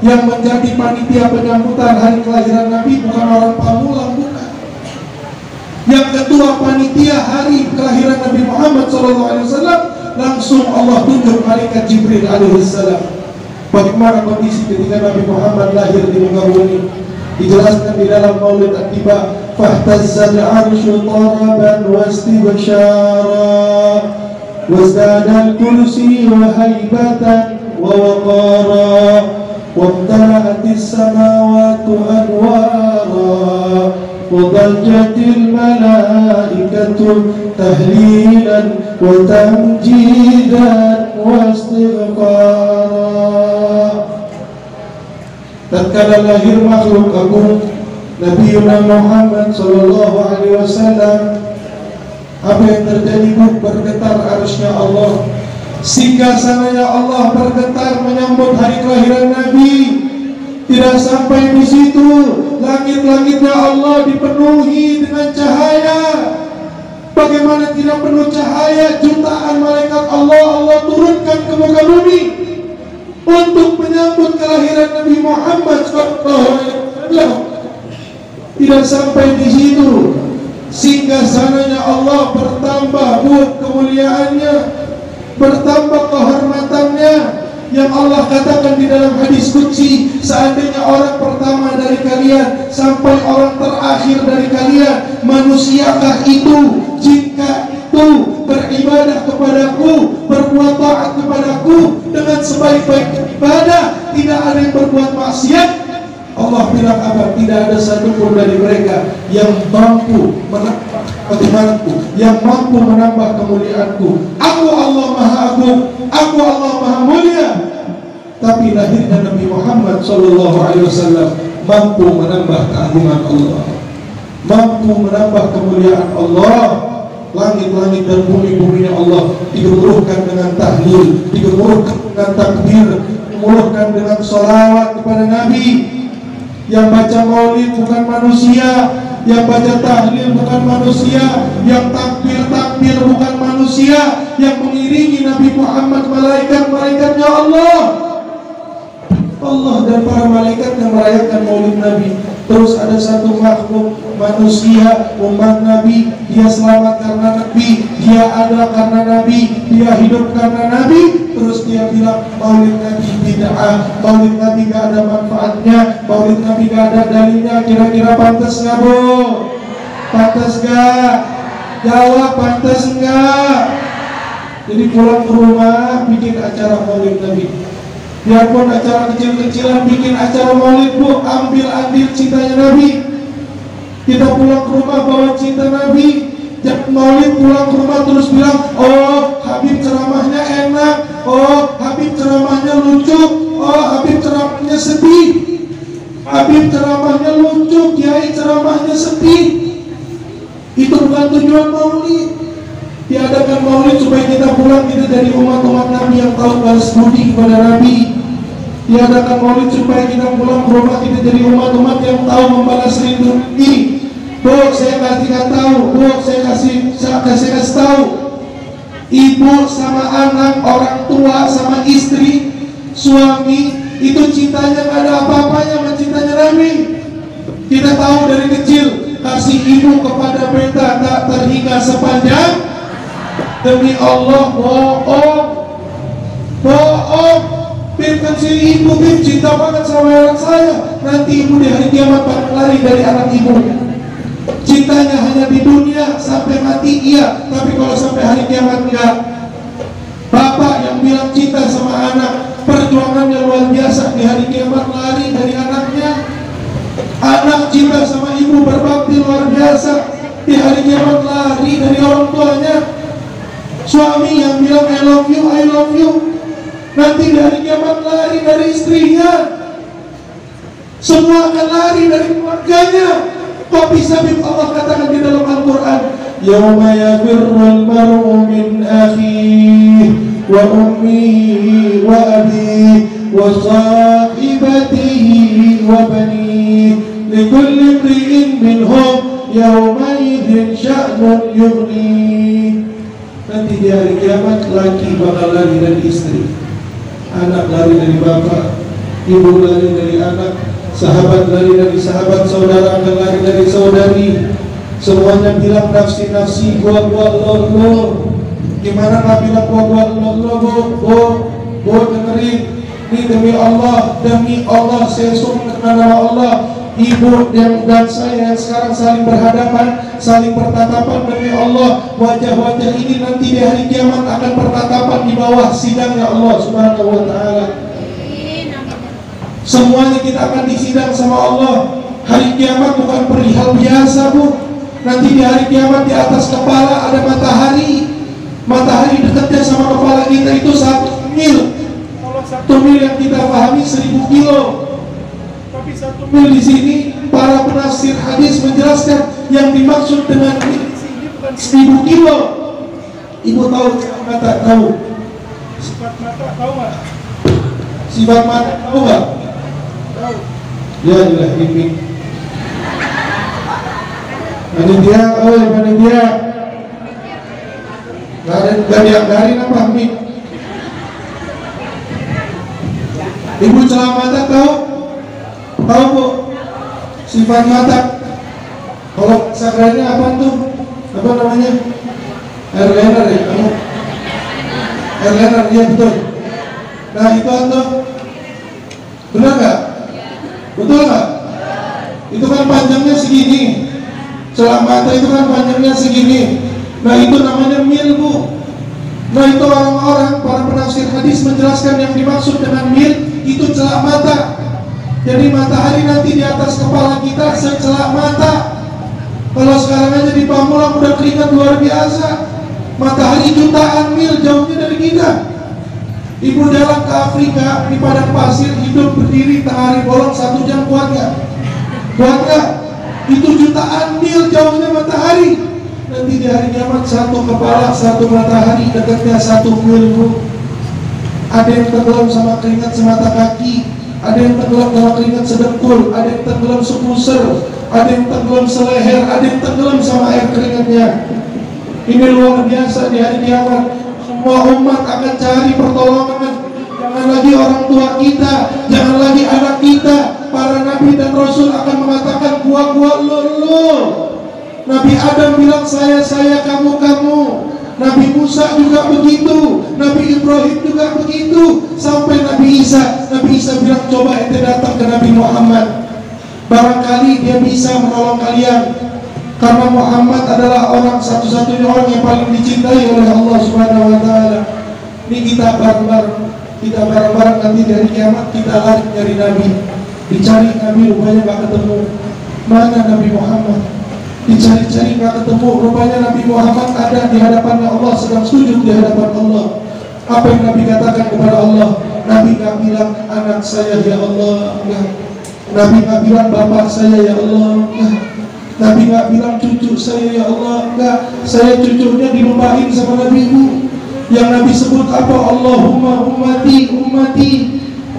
Yang menjadi panitia penyambutan hari kelahiran Nabi bukan orang Pamulang, bukan. Yang ketua panitia hari kelahiran Nabi Muhammad SAW langsung Allah tunjuk malaikat Jibril alaihissalam. Bagaimana kondisi ketika Nabi Muhammad lahir di muka bumi? Dijelaskan di dalam Maulid At-Tiba, fahtazzal arsyu taraban wastibsyara wazdada al-kursi wa haibatan wa waqara wamtala'atis samawati anwara وضجت الملائكة تهليلا وتمجيدا واستغفارا. Tatkala lahir makhluk agung Nabi Muhammad sallallahu alaihi wasallam, apa yang terjadi? Bergetar arsy-Nya Allah, singgasananya Allah bergetar menyambut hari kelahiran Nabi. Tidak sampai di situ, langit-langitnya Allah dipenuhi dengan cahaya. Bagaimana tidak penuh cahaya? Jutaan malaikat Allah turunkan ke muka bumi untuk menyambut kelahiran Nabi Muhammad SAW. Tidak sampai di situ, singgasananya Allah bertambah buat kemuliaannya, bertambah kehormatannya. Yang Allah katakan di dalam hadis qudsi, seandainya orang pertama dari kalian sampai orang terakhir dari kalian manusiakah itu, jika itu beribadah kepadaku, berbuat taat kepadaku dengan sebaik-baik ibadah, tidak ada yang berbuat maksiat, Allah bilang apa? Tidak ada satupun dari mereka yang mampu menambah ketuhanku, yang mampu menambah kemuliaanku. Aku Allah Maha Agung, aku Allah Maha Mulia. Tapi lahirnya Nabi Muhammad SAW mampu menambah keagungan Allah, mampu menambah kemuliaan Allah. Langit-langit dan bumi-buminya Allah digemuruhkan dengan tahlil, digemuruhkan dengan takbir, digemuruhkan dengan sholawat kepada Nabi. Yang baca maulid bukan manusia, yang baca tahlil bukan manusia, yang takbir bukan manusia, yang mengiringi Nabi Muhammad malaikat-malaikatnya Allah dan para malaikat yang merayakan maulid Nabi. Terus ada satu makhluk manusia, umat Nabi, dia selamat karena Nabi, dia ada karena Nabi, dia hidup karena Nabi. Terus dia bilang maulid Nabi bid'ah, maulid Nabi gak ada manfaatnya, maulid Nabi gak ada dalilnya. Kira-kira pantas gak bu? Pantas gak? Jawab, pantas enggak? Jadi pulang ke rumah bikin acara maulid Nabi. Biarpun acara kecil-kecilan, bikin acara maulid bu, ambil cintanya Nabi. Kita pulang ke rumah bawa cinta Nabi. Jangan maulid pulang ke rumah terus bilang, oh Habib ceramahnya enak, oh Habib ceramahnya lucu, oh Habib ceramahnya sedih, Habib ceramahnya lucu, Kiai ceramahnya sedih. Itu bukan tujuan maulid. Diadakan maulid supaya kita pulang, kita jadi umat-umat Nabi yang tahu balas budi kepada Nabi. diadakan maulid supaya kita pulang ke rumah kita jadi umat-umat yang tahu membalas rindu ini. Bu, saya kasih tahu, bu, saya kasih tahu. Ibu sama anak, orang tua sama istri, suami itu cintanya gak ada apa-apanya sama cintanya Nabi. Kita tahu dari kecil kasih ibu kepada beta tak terhingga sepanjang. Demi Allah, bohong. Bim kan si ibu, Bim cinta banget sama anak saya. Nanti ibu di hari kiamat bakal lari dari anak ibu. Cintanya hanya di dunia sampai mati iya, tapi kalau sampai hari kiamat enggak. Bapak yang bilang cinta sama anak, perjuangannya luar biasa, di hari kiamat lari dari anaknya. Anak cinta sama ibu, berbakti luar biasa, di hari kiamat lari dari orang tuanya. Suami yang bilang I love you, nanti di hari kiamat lari dari istrinya. Semua akan lari dari keluarganya. Kok bisa Allah katakan di dalam Al-Quran, Yawma yafirrul mar'u min akhihi wa ummihi wa abihi wa sahibatihi wa banihi likulli imri'in minhum yawma idhin sya'nun yughni. Nanti di hari kiamat laki bakal lari dari istri, anak lari dari bapak, ibu lari dari anak, sahabat lari dari sahabat, saudara akan lari dari saudari. Semuanya bilang nafsi-nafsi, gua lo. Gimana nggak bilang gua lo, dengerin. Ini demi Allah saya suruh karena nama Allah. Ibu dan saya yang sekarang saling berhadapan, saling bertatapan demi Allah. Wajah-wajah ini nanti di hari kiamat akan bertatapan di bawah sidangnya Allah Subhanahu wa Ta'ala. Semuanya kita akan disidang sama Allah. Hari kiamat bukan perihal biasa, Bu. Nanti di hari kiamat di atas kepala ada matahari. Matahari dekatnya sama kepala kita itu 1 mil. Kalau 1 mil yang kita pahami 1000 kilo. Tapi 1 mil di sini para penafsir hadis menjelaskan yang dimaksud dengan mil di sini bukan 1000 kilo. Ibu tahu mata tahu? Sifat mata tahu nggak? Sifat mata tahu nggak? Ya ilah ini panitia, panitia gak dianggarin apa Mik? Ibu celah mata tahu? Tahu Bu? Sifat mata kalau sakralnya apa tuh? Apa namanya? Airliner ya? Airliner, iya betul. Nah itu atau benar nggak? Betul nggak? Itu kan panjangnya segini. Celah mata itu kan panjangnya segini. Nah itu namanya mil, Bu. Nah itu orang-orang para penafsir hadis menjelaskan yang dimaksud dengan mil itu celah mata. Jadi matahari nanti di atas kepala kita secelak mata. Kalau sekarang aja di Pamulang udah keringat luar biasa. Matahari jutaan mil jauhnya dari kita. Ibu jalan ke Afrika di padang pasir, hidup berdiri tengah hari bolong 1 jam, kuat nggak? Kuat nggak? Itu jutaan mil jauhnya matahari. Nanti di hari kiamat 1 kepala 1 matahari dekatnya 1 mil, Bu. Ada yang tenggelam sama keringat semata kaki, ada yang tenggelam sama keringat sedengkul, ada yang tenggelam sepuser, ada yang tenggelam seleher, ada yang tenggelam sama air keringatnya. Ini luar biasa di hari kiamat. Semua umat akan cari pertolongan. Jangan lagi orang tua kita, jangan lagi anak kita. Para nabi dan rasul akan mengatakan gua lo. Nabi Adam bilang saya, kamu. Nabi Musa juga begitu, Nabi Ibrahim juga begitu, sampai Nabi Isa bilang coba ente datang ke Nabi Muhammad, barangkali dia bisa menolong kalian, karena Muhammad adalah orang satu-satunya orang yang paling dicintai oleh Allah Subhanahu wa Ta'ala. Ini kita bareng-bareng nanti dari kiamat kita lari dari Nabi, dicari Nabi rupanya gak ketemu. Mana Nabi Muhammad? Dicari-cari gak ketemu, rupanya Nabi Muhammad ada di hadapan Allah, sedang sujud di hadapan Allah. Apa yang Nabi katakan kepada Allah? Nabi gak bilang anak saya ya Allah, enggak. Nabi gak bilang bapak saya ya Allah, enggak. Nabi gak bilang cucu saya ya Allah, enggak. Saya cucunya dilumbahin sama Nabi, Bu. Yang Nabi sebut apa? Allahumma ummati.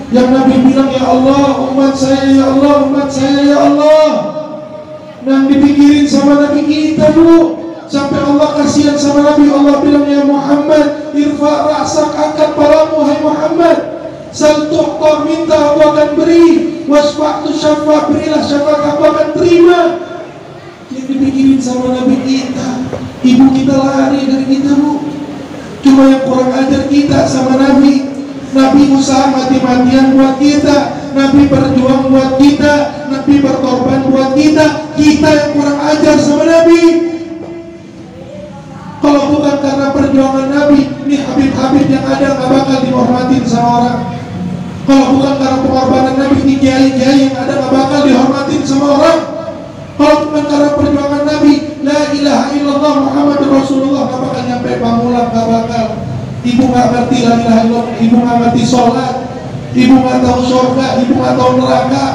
Yang Nabi bilang, ya Allah umat saya, ya Allah umat saya, ya Allah. Yang dipikirin sama Nabi kita bu. Sampai Allah kasihan sama Nabi, Allah bilang, ya Muhammad, irfa' ra'sak, angkat palamu hai Muhammad. Sal tu'ta, minta aku akan beri. Wasfa'tu syafa', berilah syafaat aku akan terima. Yang dipikirin sama Nabi kita. Ibu kita lari dari kita bu. Cuma yang kurang ajar kita sama Nabi. Nabi usaha mati-matian buat kita, Nabi berjuang buat kita, Nabi berkorban buat kita. Kita yang kurang ajar sama Nabi. Kalau bukan karena perjuangan Nabi, ini Habib-Habib yang ada gak bakal dihormatin sama orang. Kalau bukan karena pengorbanan Nabi, ini kiai-kiai yang ada gak bakal dihormatin sama orang. Kalau bukan karena perjuangan Nabi, la ilaha illallah Muhammadur Rasulullah, gak bakal nyampe Pamulang, gak bakal. Ibu gak ngerti la ilaha illallah, ibu gak ngerti sholat, ibu gak tahu surga, ibu gak tahu neraka.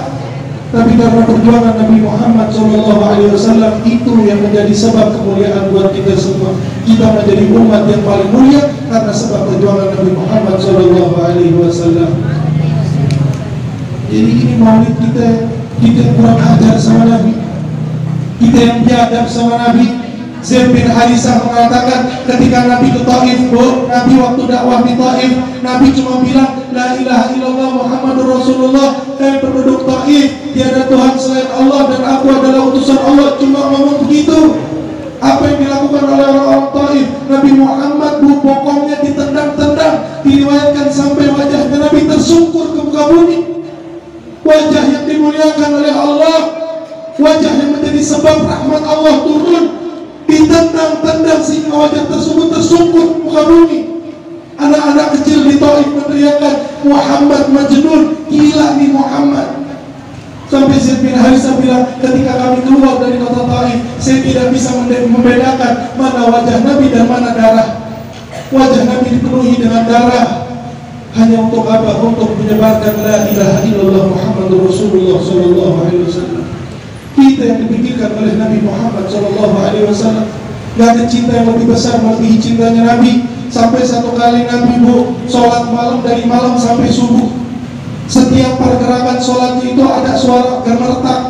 Tapi karena perjuangan Nabi Muhammad SAW, itu yang menjadi sebab kemuliaan buat kita semua. Kita menjadi umat yang paling mulia karena sebab perjuangan Nabi Muhammad SAW. Jadi ini maulid kita kurang ajar sama Nabi, kita yang biadab sama Nabi. Zaid bin Harisah mengatakan ketika Nabi ke Taif, Nabi waktu dakwah di Taif, Nabi cuma bilang la ilaha illallah Muhammadur Rasulullah. Penduduk Taif, tiada Tuhan selain Allah dan aku adalah utusan Allah. Cuma ngomong begitu. Apa yang dilakukan oleh orang-orang Taif? Nabi Muhammad bokongnya ditendang-tendang. Diriwayatkan sampai wajahnya Nabi tersungkur ke muka bumi. Wajah yang dimuliakan oleh Allah, wajah yang menjadi sebab rahmat Allah turun, ditendang-tendang sehingga wajah tersebut tersungkur ke muka bumi. Anak-anak kecil di Taif meneriakan, Muhammad Majnun, gila nih Muhammad. Sampai Zaid bin Harisah bilang, ketika kami keluar dari kota Taif, saya tidak bisa membedakan mana wajah Nabi dan mana darah. Wajah Nabi dipenuhi dengan darah. Hanya untuk apa? Untuk menyebarkan la ilaha illallah Muhammadur Rasulullah SAW. Kita yang dipikirkan oleh Nabi Muhammad SAW. Gak ada cinta yang lebih besar melebihi cintanya Nabi. Sampai satu kali Nabi sholat malam dari malam sampai subuh. Setiap pergerakan sholatnya itu ada suara gemertak.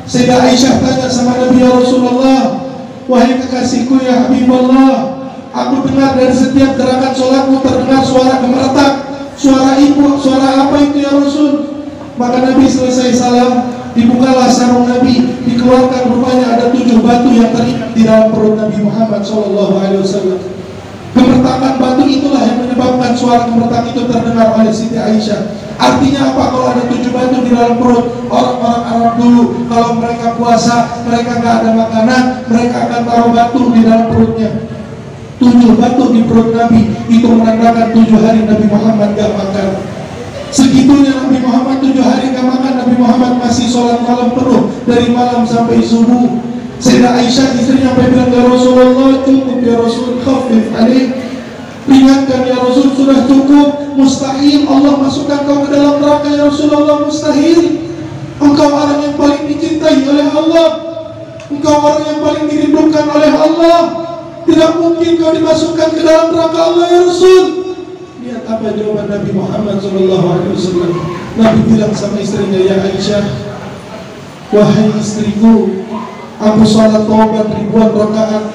Sayyidah Aisyah tanya sama Nabi, ya Rasulullah, wahai kekasihku ya Habibullah, aku dengar dari setiap gerakan sholatmu terdengar suara gemertak. Suara ibu, suara apa itu ya Rasul? Maka Nabi selesai salam, dibukalah sarung Nabi, dikeluarkan rupanya ada 7 batu yang terikat di dalam perut Nabi Muhammad SAW. Gemertakan batu itulah yang menyebabkan suara gemertak itu terdengar oleh Siti Aisyah. Artinya apa? Kalau ada 7 batu di dalam perut, orang-orang Arab dulu kalau mereka puasa, mereka nggak ada makanan, mereka akan taruh batu di dalam perutnya. 7 batu di perut Nabi itu menandakan 7 hari Nabi Muhammad gak makan. Segitunya Nabi Muhammad 7 hari gak makan, Nabi Muhammad masih sholat malam penuh dari malam sampai subuh. Sayyidah Aisyah istrinya sampai bilang, ya Rasulullah cukup ya Rasul, khafif alaih, ringankan ya Rasul, sudah cukup. Mustahil Allah masukkan kau ke dalam neraka ya Rasulullah, mustahil. Engkau orang yang paling dicintai oleh Allah, engkau orang yang paling dirindukan oleh Allah. Tidak mungkin kau dimasukkan ke dalam neraka Allah ya Rasul. Lihat apa jawaban Nabi Muhammad SAW. Nabi bilang sama istrinya, ya Aisyah, wahai istriku, aku sholat taubat ribuan rakaat,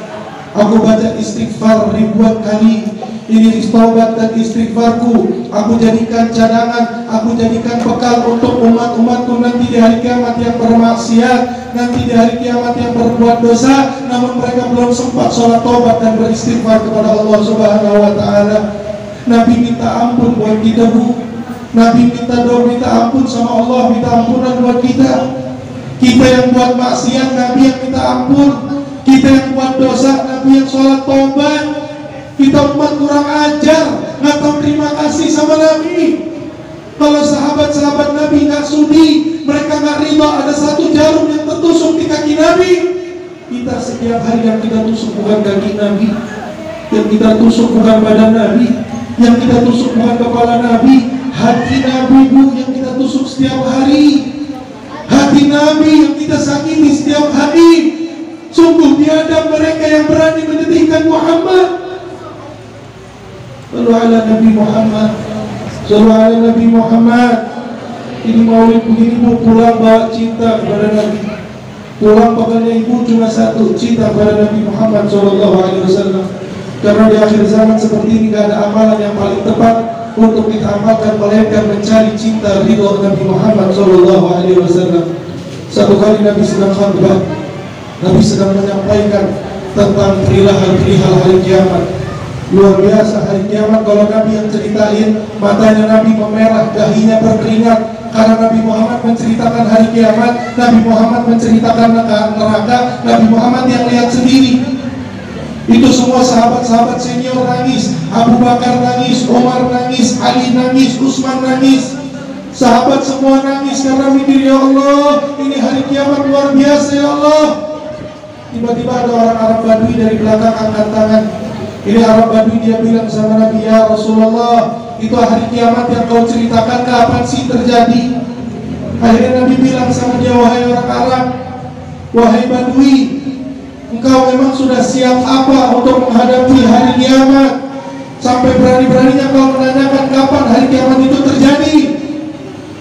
aku baca istighfar ribuan kali. Ini taubat dan istighfarku aku jadikan cadangan, aku jadikan bekal untuk umat-umatku nanti di hari kiamat yang bermaksiat, nanti di hari kiamat yang berbuat dosa, namun mereka belum sempat sholat taubat dan beristighfar kepada Allah Subhanahu wa Ta'ala. Nabi minta ampun buat kita bu. Nabi minta doa, minta ampun sama Allah, minta ampunan buat kita. Kita yang buat maksiat, Nabi yang minta ampun. Kita yang buat dosa, Nabi yang sholat taubat. Kita umat kurang ajar, nggak tahu terima kasih sama Nabi. Kalau sahabat-sahabat Nabi nggak sudi, mereka nggak riba ada 1 jarum yang tertusuk di kaki Nabi. Kita setiap hari yang kita tusuk bukan kaki Nabi, yang kita tusuk bukan badan Nabi, yang kita tusuk bukan kepala Nabi, hati Nabi bu yang kita tusuk setiap hari. Hati Nabi yang kita sakiti setiap hari. Sungguh tiada mereka yang berani menyedihkan Muhammad. Sallu ala Nabi Muhammad, sallu ala Nabi Muhammad. Ini maulid begini Bu, pulang bawa cinta kepada Nabi. Pulang pegannya ibu cuma satu, cinta kepada Nabi Muhammad SAW. Karena di akhir zaman seperti ini gak ada amalan yang paling tepat untuk kita amalkan melainkan mencari cinta ridho Nabi Muhammad SAW. Satu kali Nabi sedang khutbah, Nabi sedang menyampaikan tentang perihal hari kiamat. Luar biasa hari kiamat, kalau Nabi yang ceritain, matanya Nabi memerah, dahinya berkeringat. Karena Nabi Muhammad menceritakan hari kiamat, Nabi Muhammad menceritakan neraka, Nabi Muhammad yang lihat sendiri. Itu semua sahabat-sahabat senior nangis, Abu Bakar nangis, Umar nangis, Ali nangis, Utsman nangis. Sahabat semua nangis karena mikir, ya Allah, ini hari kiamat luar biasa ya Allah. Tiba-tiba ada orang Arab Badui dari belakang angkat tangan. Ini Arab Badui, dia bilang sama Nabi, ya Rasulullah, itu hari kiamat yang kau ceritakan kapan sih terjadi? Akhirnya Nabi bilang sama dia, wahai orang Arab, wahai Badui, engkau memang sudah siap apa untuk menghadapi hari kiamat? Sampai berani-beraninya kau menanyakan kapan hari kiamat itu terjadi?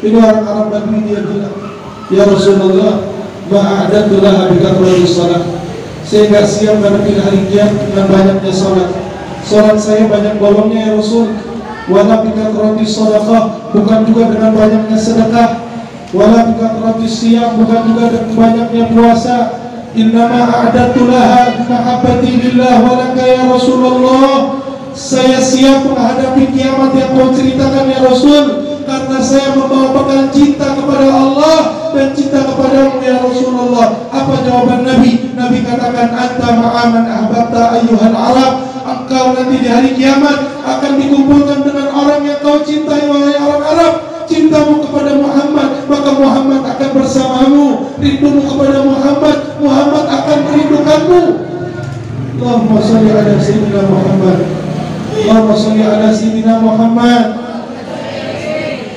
Ini orang Arab Badui, dia bilang, ya Rasulullah, ma'adatulah bikatrati salat. Saya nggak siap menghadapi hari kiamat dengan banyaknya salat. Salat saya banyak bolongnya ya Rasul. Wala bikatrati sadaqah, bukan juga dengan banyaknya sedekah. Wala bikatrati siyam, bukan juga dengan banyaknya puasa. Innama a'adatu laha bimahabbati lillah wa laka ya Rasulullah. Saya siap menghadapi kiamat yang kau ceritakan ya Rasul, karena saya membawa bekal cinta kepada Allah dan cinta kepadamu ya Rasulullah. Apa jawaban Nabi? Nabi katakan, anta ma'aman ahbabta ayyuhal Arab. Engkau nanti di hari kiamat akan dikumpulkan dengan orang yang kau cintai wahai orang Arab. Cintamu kepada Muhammad, maka Muhammad akan bersamamu. Rindumu kepada Muhammad, Muhammad akan merindukanmu. Allahumma sholli ala sayyidina Muhammad. Allahumma sholli ala sayyidina Muhammad.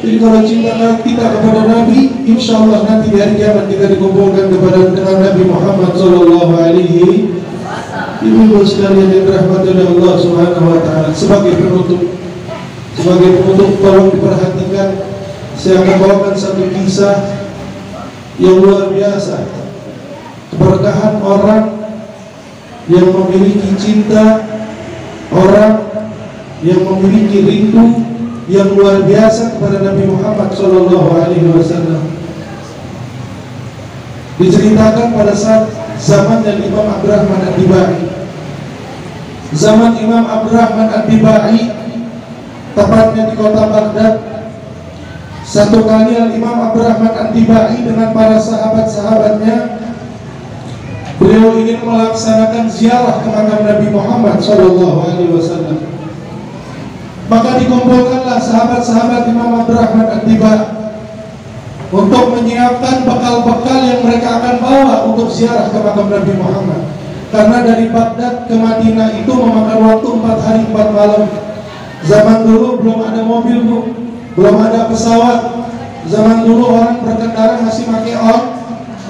Jadi kalau cinta kita kepada Nabi, insya Allah nanti di hari kiamat kita dikumpulkan dengan Nabi Muhammad Sallallahu Alaihi Ibu sekalian yang dirahmati oleh Allah Subhanahu Wa Taala. Sebagai penutup, tolong diperhatikan. Saya akan bawakan satu kisah yang luar biasa. Keberkahan orang yang memiliki cinta, orang yang memiliki rindu yang luar biasa kepada Nabi Muhammad SAW. Diceritakan pada saat zaman Imam Abdurrahman Ad-Dibai. Zaman Imam Abdurrahman Ad-Dibai, tepatnya di kota Baghdad. Satu kali Imam Abdurrahman Ad-Dibai dengan para sahabat-sahabatnya, beliau ingin melaksanakan ziarah ke makam Nabi Muhammad SAW. Maka dikumpulkanlah sahabat-sahabat Imam Abdurrahman Ad-Dibai untuk menyiapkan bekal-bekal yang mereka akan bawa untuk ziarah ke makam Nabi Muhammad. Karena dari Baghdad ke Madinah itu memakan waktu 4 hari 4 malam. Zaman dulu belum ada mobil, Bu. Belum ada pesawat. Zaman dulu orang berkendara masih pakai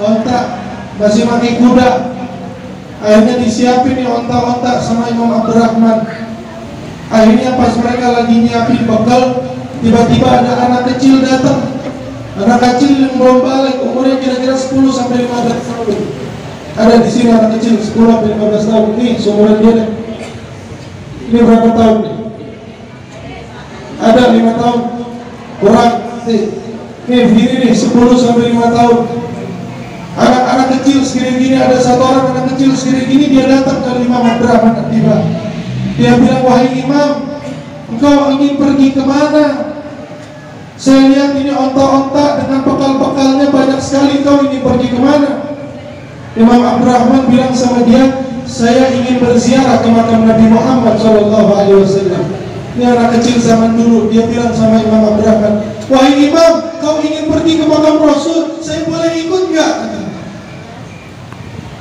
onta, masih pakai kuda. Akhirnya disiapin nih onta-onta sama Imam Abdurrahman. Akhirnya pas mereka lagi nyiapin bekal, tiba-tiba ada anak kecil datang. Anak kecil yang belum balik, umurnya kira-kira 10 sampai 15 tahun. Ada di sini anak kecil 10 sampai 15 tahun. Nih, seumuran dia nih. Ini berapa tahun nih? Ada 5 tahun. Kurang. Nih, begini nih, 10 sampai 5 tahun. Anak-anak kecil segini-gini, ada satu orang anak kecil segini-gini, dia datang ke Imam Abdurrahman Ad-Dibai. Dia bilang, wahai Imam, engkau ingin pergi kemana? Saya lihat ini onta-onta dengan bekal-bekalnya banyak sekali, engkau ingin pergi kemana? Imam Abdurrahman bilang sama dia, saya ingin berziarah ke makam Nabi Muhammad SAW. Ini anak kecil zaman dulu, dia bilang sama Imam Abdurrahman, wahai Imam, kau ingin pergi ke makam Rasul, saya boleh ikut nggak?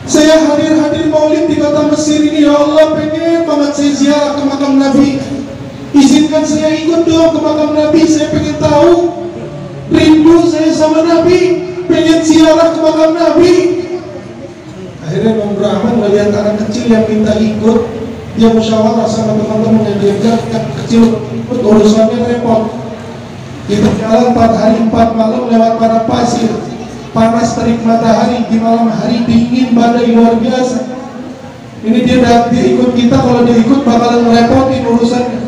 Saya hadir maulid di kota Mesir ini, ya Allah, pengen banget saya ziarah ke makam Nabi. Izinkan saya ikut dong ke makam Nabi, saya pengen tahu. Rindu saya sama Nabi, pengen ziarah ke makam Nabi. Akhirnya Imam Abdurrahman melihat anak kecil yang minta ikut, dia musyawarah sama teman-teman yang dia kecil ikut, urusannya repot. Itu jalan 4 hari 4 malam lewat padang pasir, panas terik matahari, di malam hari dingin badai luar biasa. Ini dia ikut kita, kalau dia ikut bakalan merepotin urusannya.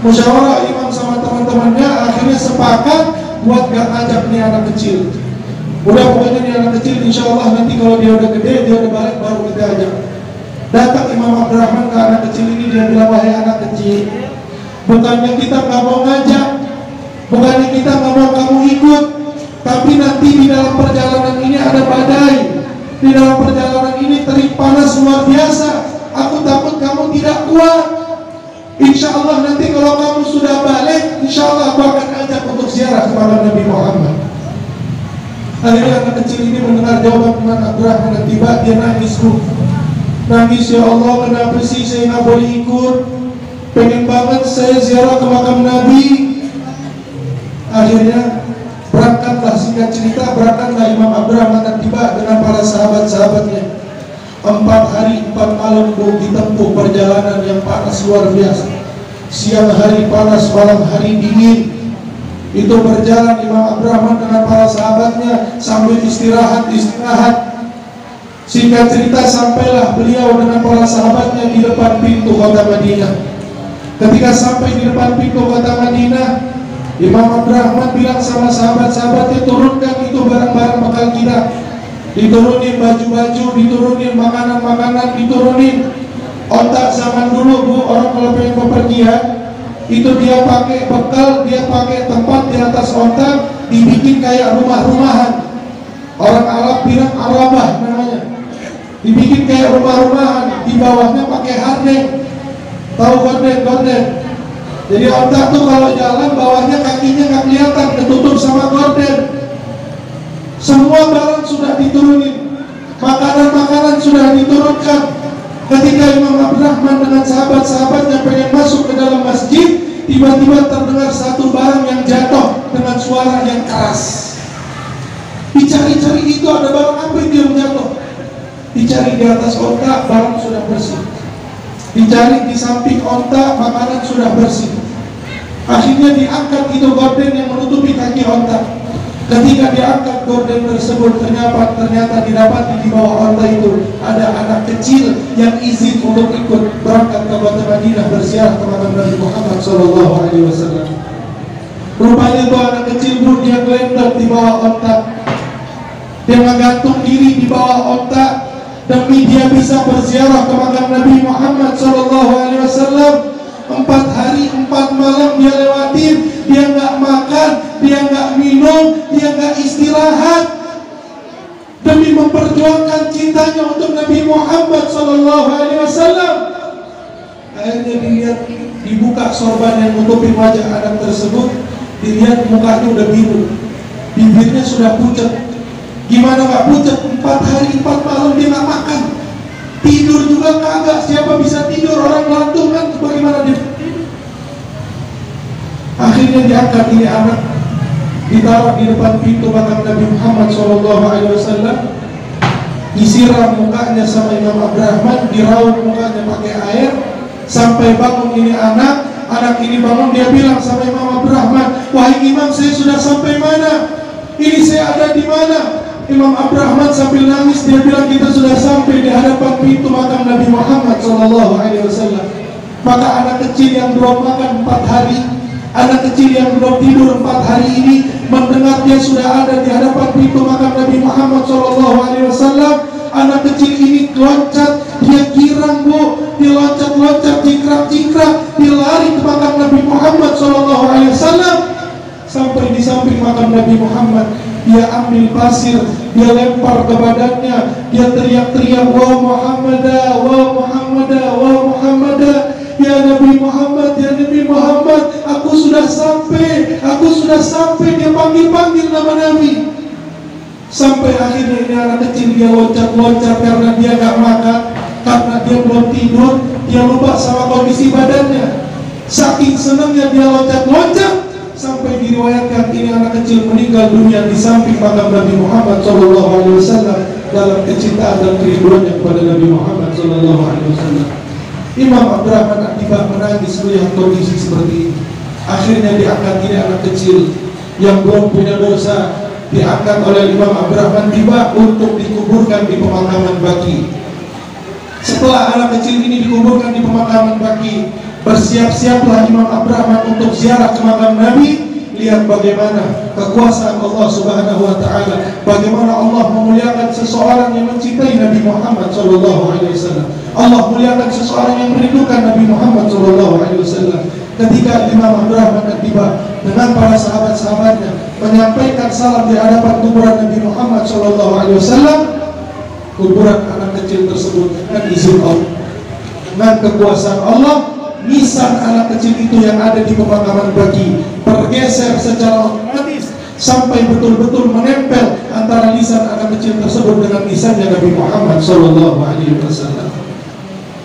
Musyawarah imam sama teman-temannya, akhirnya sepakat buat gak ngajak nih anak kecil. Udah pokoknya nih anak kecil, insya Allah nanti kalau dia udah gede, dia udah balik, baru kita ajak. Datang Imam Abdurrahman ke anak kecil ini, dia bilang, wahai anak kecil, bukannya kita gak mau ngajak, bukannya kita gak mau kamu ikut, tapi nanti di dalam perjalanan ini ada badai, di dalam perjalanan ini terik panas luar biasa. Aku takut kamu tidak kuat. Insya Allah nanti kalau kamu sudah balik, insya Allah aku akan ajak untuk ziarah kepada Nabi Muhammad. Akhirnya anak kecil ini mendengar jawaban Imam Abdurrahman dan tiba dia nangis, nangis, ya Allah kenapa sih saya nggak boleh ikut? Pengen banget saya ziarah ke makam Nabi. Akhirnya berangkatlah, singkat cerita, berangkatlah Imam Abdurrahman dan tiba dengan para sahabat-sahabatnya. 4 hari 4 malam ditempuh perjalanan yang panas luar biasa. Siang hari panas, malam hari dingin. Itu berjalan Imam Abdurrahman dengan para sahabatnya sambil istirahat. Singkat cerita sampailah beliau dengan para sahabatnya di depan pintu kota Madinah. Ketika sampai di depan pintu kota Madinah, Imam Abdurrahman bilang sama sahabat-sahabatnya, turunkan itu barang-barang bekal kita. Diturunin baju-baju, diturunin makanan-makanan, diturunin. Otak zaman dulu bu, orang kalau pengen bepergian itu dia pakai bekal, dia pakai tempat di atas otak, dibikin kayak rumah-rumahan. Orang Arab bilang arabah namanya. Dibikin kayak rumah-rumahan, di bawahnya pakai hardeng. Tahu gorden? Jadi otak tuh kalau jalan bawahnya kakinya nggak kelihatan, ketutup sama gorden. Semua barang sudah diturunin, makanan-makanan sudah diturunkan. Ketika Imam Abdurrahman dengan sahabat-sahabatnya pengen masuk ke dalam masjid, tiba-tiba terdengar satu barang yang jatuh dengan suara yang keras. Dicari-cari itu ada barang apa itu yang jatuh. Dicari di atas onta, barang sudah bersih. Dicari di samping onta, makanan sudah bersih. Akhirnya diangkat itu gorden yang menutupi kaki onta. Ketika diangkat gorden tersebut, ternyata didapati di bawah onta itu ada anak kecil yang izin untuk ikut berangkat ke kota Madinah berziarah ke makam Nabi Muhammad SAW. Rupanya itu anak kecil bu, dia gelendang di bawah onta. Dia menggantung diri di bawah onta demi dia bisa berziarah ke makam Nabi Muhammad SAW. 4 hari 4 malam dia lewatin, dia nggak makan, dia nggak minum, dia nggak istirahat demi memperjuangkan cintanya untuk Nabi Muhammad SAW. Akhirnya dilihat, dibuka sorban yang menutupi wajah anak tersebut, dilihat mukanya udah biru, bibirnya sudah pucat. Gimana nggak pucat? 4 hari 4 malam dia nggak makan, tidur juga kagak. Siapa bisa tidur? Orang ngantuk kan, bagaimana dia tidur? Akhirnya diangkat ini anak, ditaruh di depan pintu makam Nabi Muhammad SAW. Disiram mukanya sama Imam Abdurrahman, diraut mukanya pakai air sampai bangun ini anak. Anak ini bangun, dia bilang sama Imam Abdurrahman, wahai imam, saya sudah sampai mana? Ini saya ada di mana? Imam Abdurrahman sambil nangis, dia bilang, kita sudah sampai di hadapan pintu makam Nabi Muhammad SAW. Maka anak kecil yang belum makan 4 hari, anak kecil yang belum tidur 4 hari ini, mendengar dia sudah ada di hadapan pintu makam Nabi Muhammad SAW. Anak kecil ini loncat, dia girang bu, dia loncat-loncat, cingkrak-cingkrak, dia lari ke makam Nabi Muhammad SAW. Sampai di samping makam Nabi Muhammad, dia ambil pasir, dia lempar ke badannya, dia teriak-teriak, wa Muhammadah, wa Muhammadah, wa Muhammadah, ya Nabi Muhammad, ya Nabi Muhammad, aku sudah sampai, dia panggil-panggil nama Nabi. Sampai akhirnya ini anak kecil dia loncat-loncat karena dia gak makan, karena dia belum tidur, dia lupa sama kondisi badannya. Saking senangnya dia loncat-loncat, sampai diriwayatkan ini anak kecil meninggal dunia di samping makam Nabi Muhammad SAW dalam kecintaan dan kerinduannya kepada Nabi Muhammad SAW. Imam Abdurrahman akibat menangis melihat kondisi seperti ini. Akhirnya diangkat ini anak kecil, yang belum punya dosa diangkat oleh Imam Abdurrahman tiba untuk dikuburkan di pemakaman Baqi. Setelah anak kecil ini dikuburkan di pemakaman Baqi, bersiap-siaplah Imam Abdurrahman untuk ziarah ke makam Nabi. Lihat bagaimana kekuasaan Allah Subhanahu wa taala, bagaimana Allah memuliakan seseorang yang mencintai Nabi Muhammad sallallahu alaihi wasallam. Allah muliakan seseorang yang merindukan Nabi Muhammad sallallahu alaihi wasallam. Ketika Imam Abdurrahman tiba dengan para sahabat-sahabatnya menyampaikan salam di hadapan kuburan Nabi Muhammad sallallahu alaihi wasallam, kuburan anak kecil tersebut dengan izin Allah, dengan kekuasaan Allah, nisan anak kecil itu yang ada di pemakaman Baqi bergeser secara otomatis sampai betul-betul menempel antara nisan anak kecil tersebut dengan nisannya Nabi Muhammad sallallahu alaihi wasallam.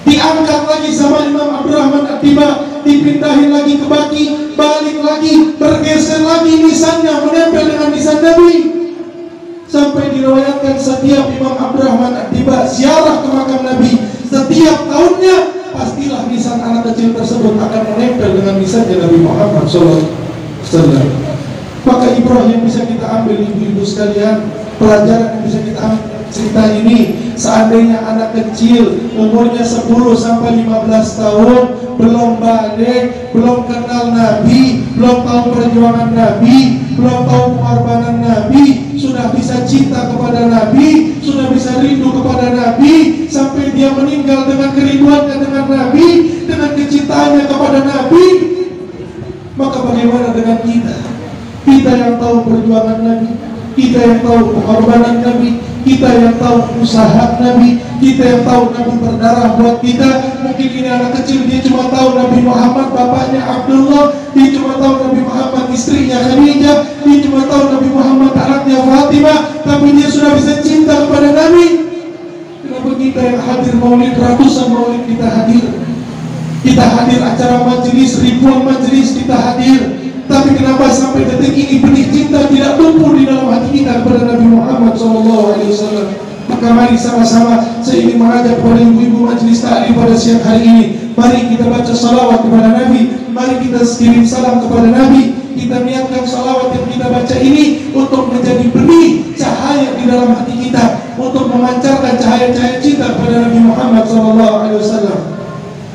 Diangkat lagi sama Imam Abdurrahman tiba, dipindahin lagi ke Baqi, balik lagi, bergeser lagi nisannya menempel dengan nisan Nabi. Sampai diriwayatkan setiap Imam Abdurrahman tiba ziarah ke makam Nabi, setiap tahunnya pastilah nisan anak kecil tersebut akan menempel dengan nisannya Nabi Muhammad SAW. Maka ibrah yang bisa kita ambil ibu-ibu sekalian, pelajaran yang bisa kita ambil cerita ini, seandainya anak kecil umurnya 10 sampai 15 tahun belum balik, belum kenal Nabi, belum tahu perjuangan Nabi, belum tahu pengorbanan Nabi, sudah bisa cinta kepada Nabi, sudah bisa rindu kepada Nabi, sampai dia meninggal dengan kerinduannya dengan Nabi, dengan kecintaannya kepada Nabi, maka bagaimana dengan kita? Kita yang tahu perjuangan Nabi, kita yang tahu pengorbanan Nabi, kita yang tahu usaha Nabi, kita yang tahu Nabi berdarah buat kita. Mungkin ini anak kecil, dia cuma tahu Nabi Muhammad bapaknya Abdullah, dia cuma tahu Nabi Muhammad istrinya Khadijah, dia cuma tahu Nabi Muhammad anaknya Fatimah, tapi dia sudah bisa cinta kepada Nabi. Kenapa kita yang hadir maulid, ratusan maulid kita hadir, kita hadir acara majelis, ribuan majelis kita hadir, tapi kenapa sampai detik ini benih cinta tidak tumbuh di dalam hati kita kepada Nabi Muhammad SAW? Maka mari sama-sama saya ingin mengajak kepada ibu-ibu majelis taklim pada siang hari ini, mari kita baca salawat kepada Nabi, mari kita kirim salam kepada Nabi, kita niatkan salawat yang kita baca ini untuk menjadi benih cahaya di dalam hati kita, untuk memancarkan cahaya-cahaya cinta kepada Nabi Muhammad SAW.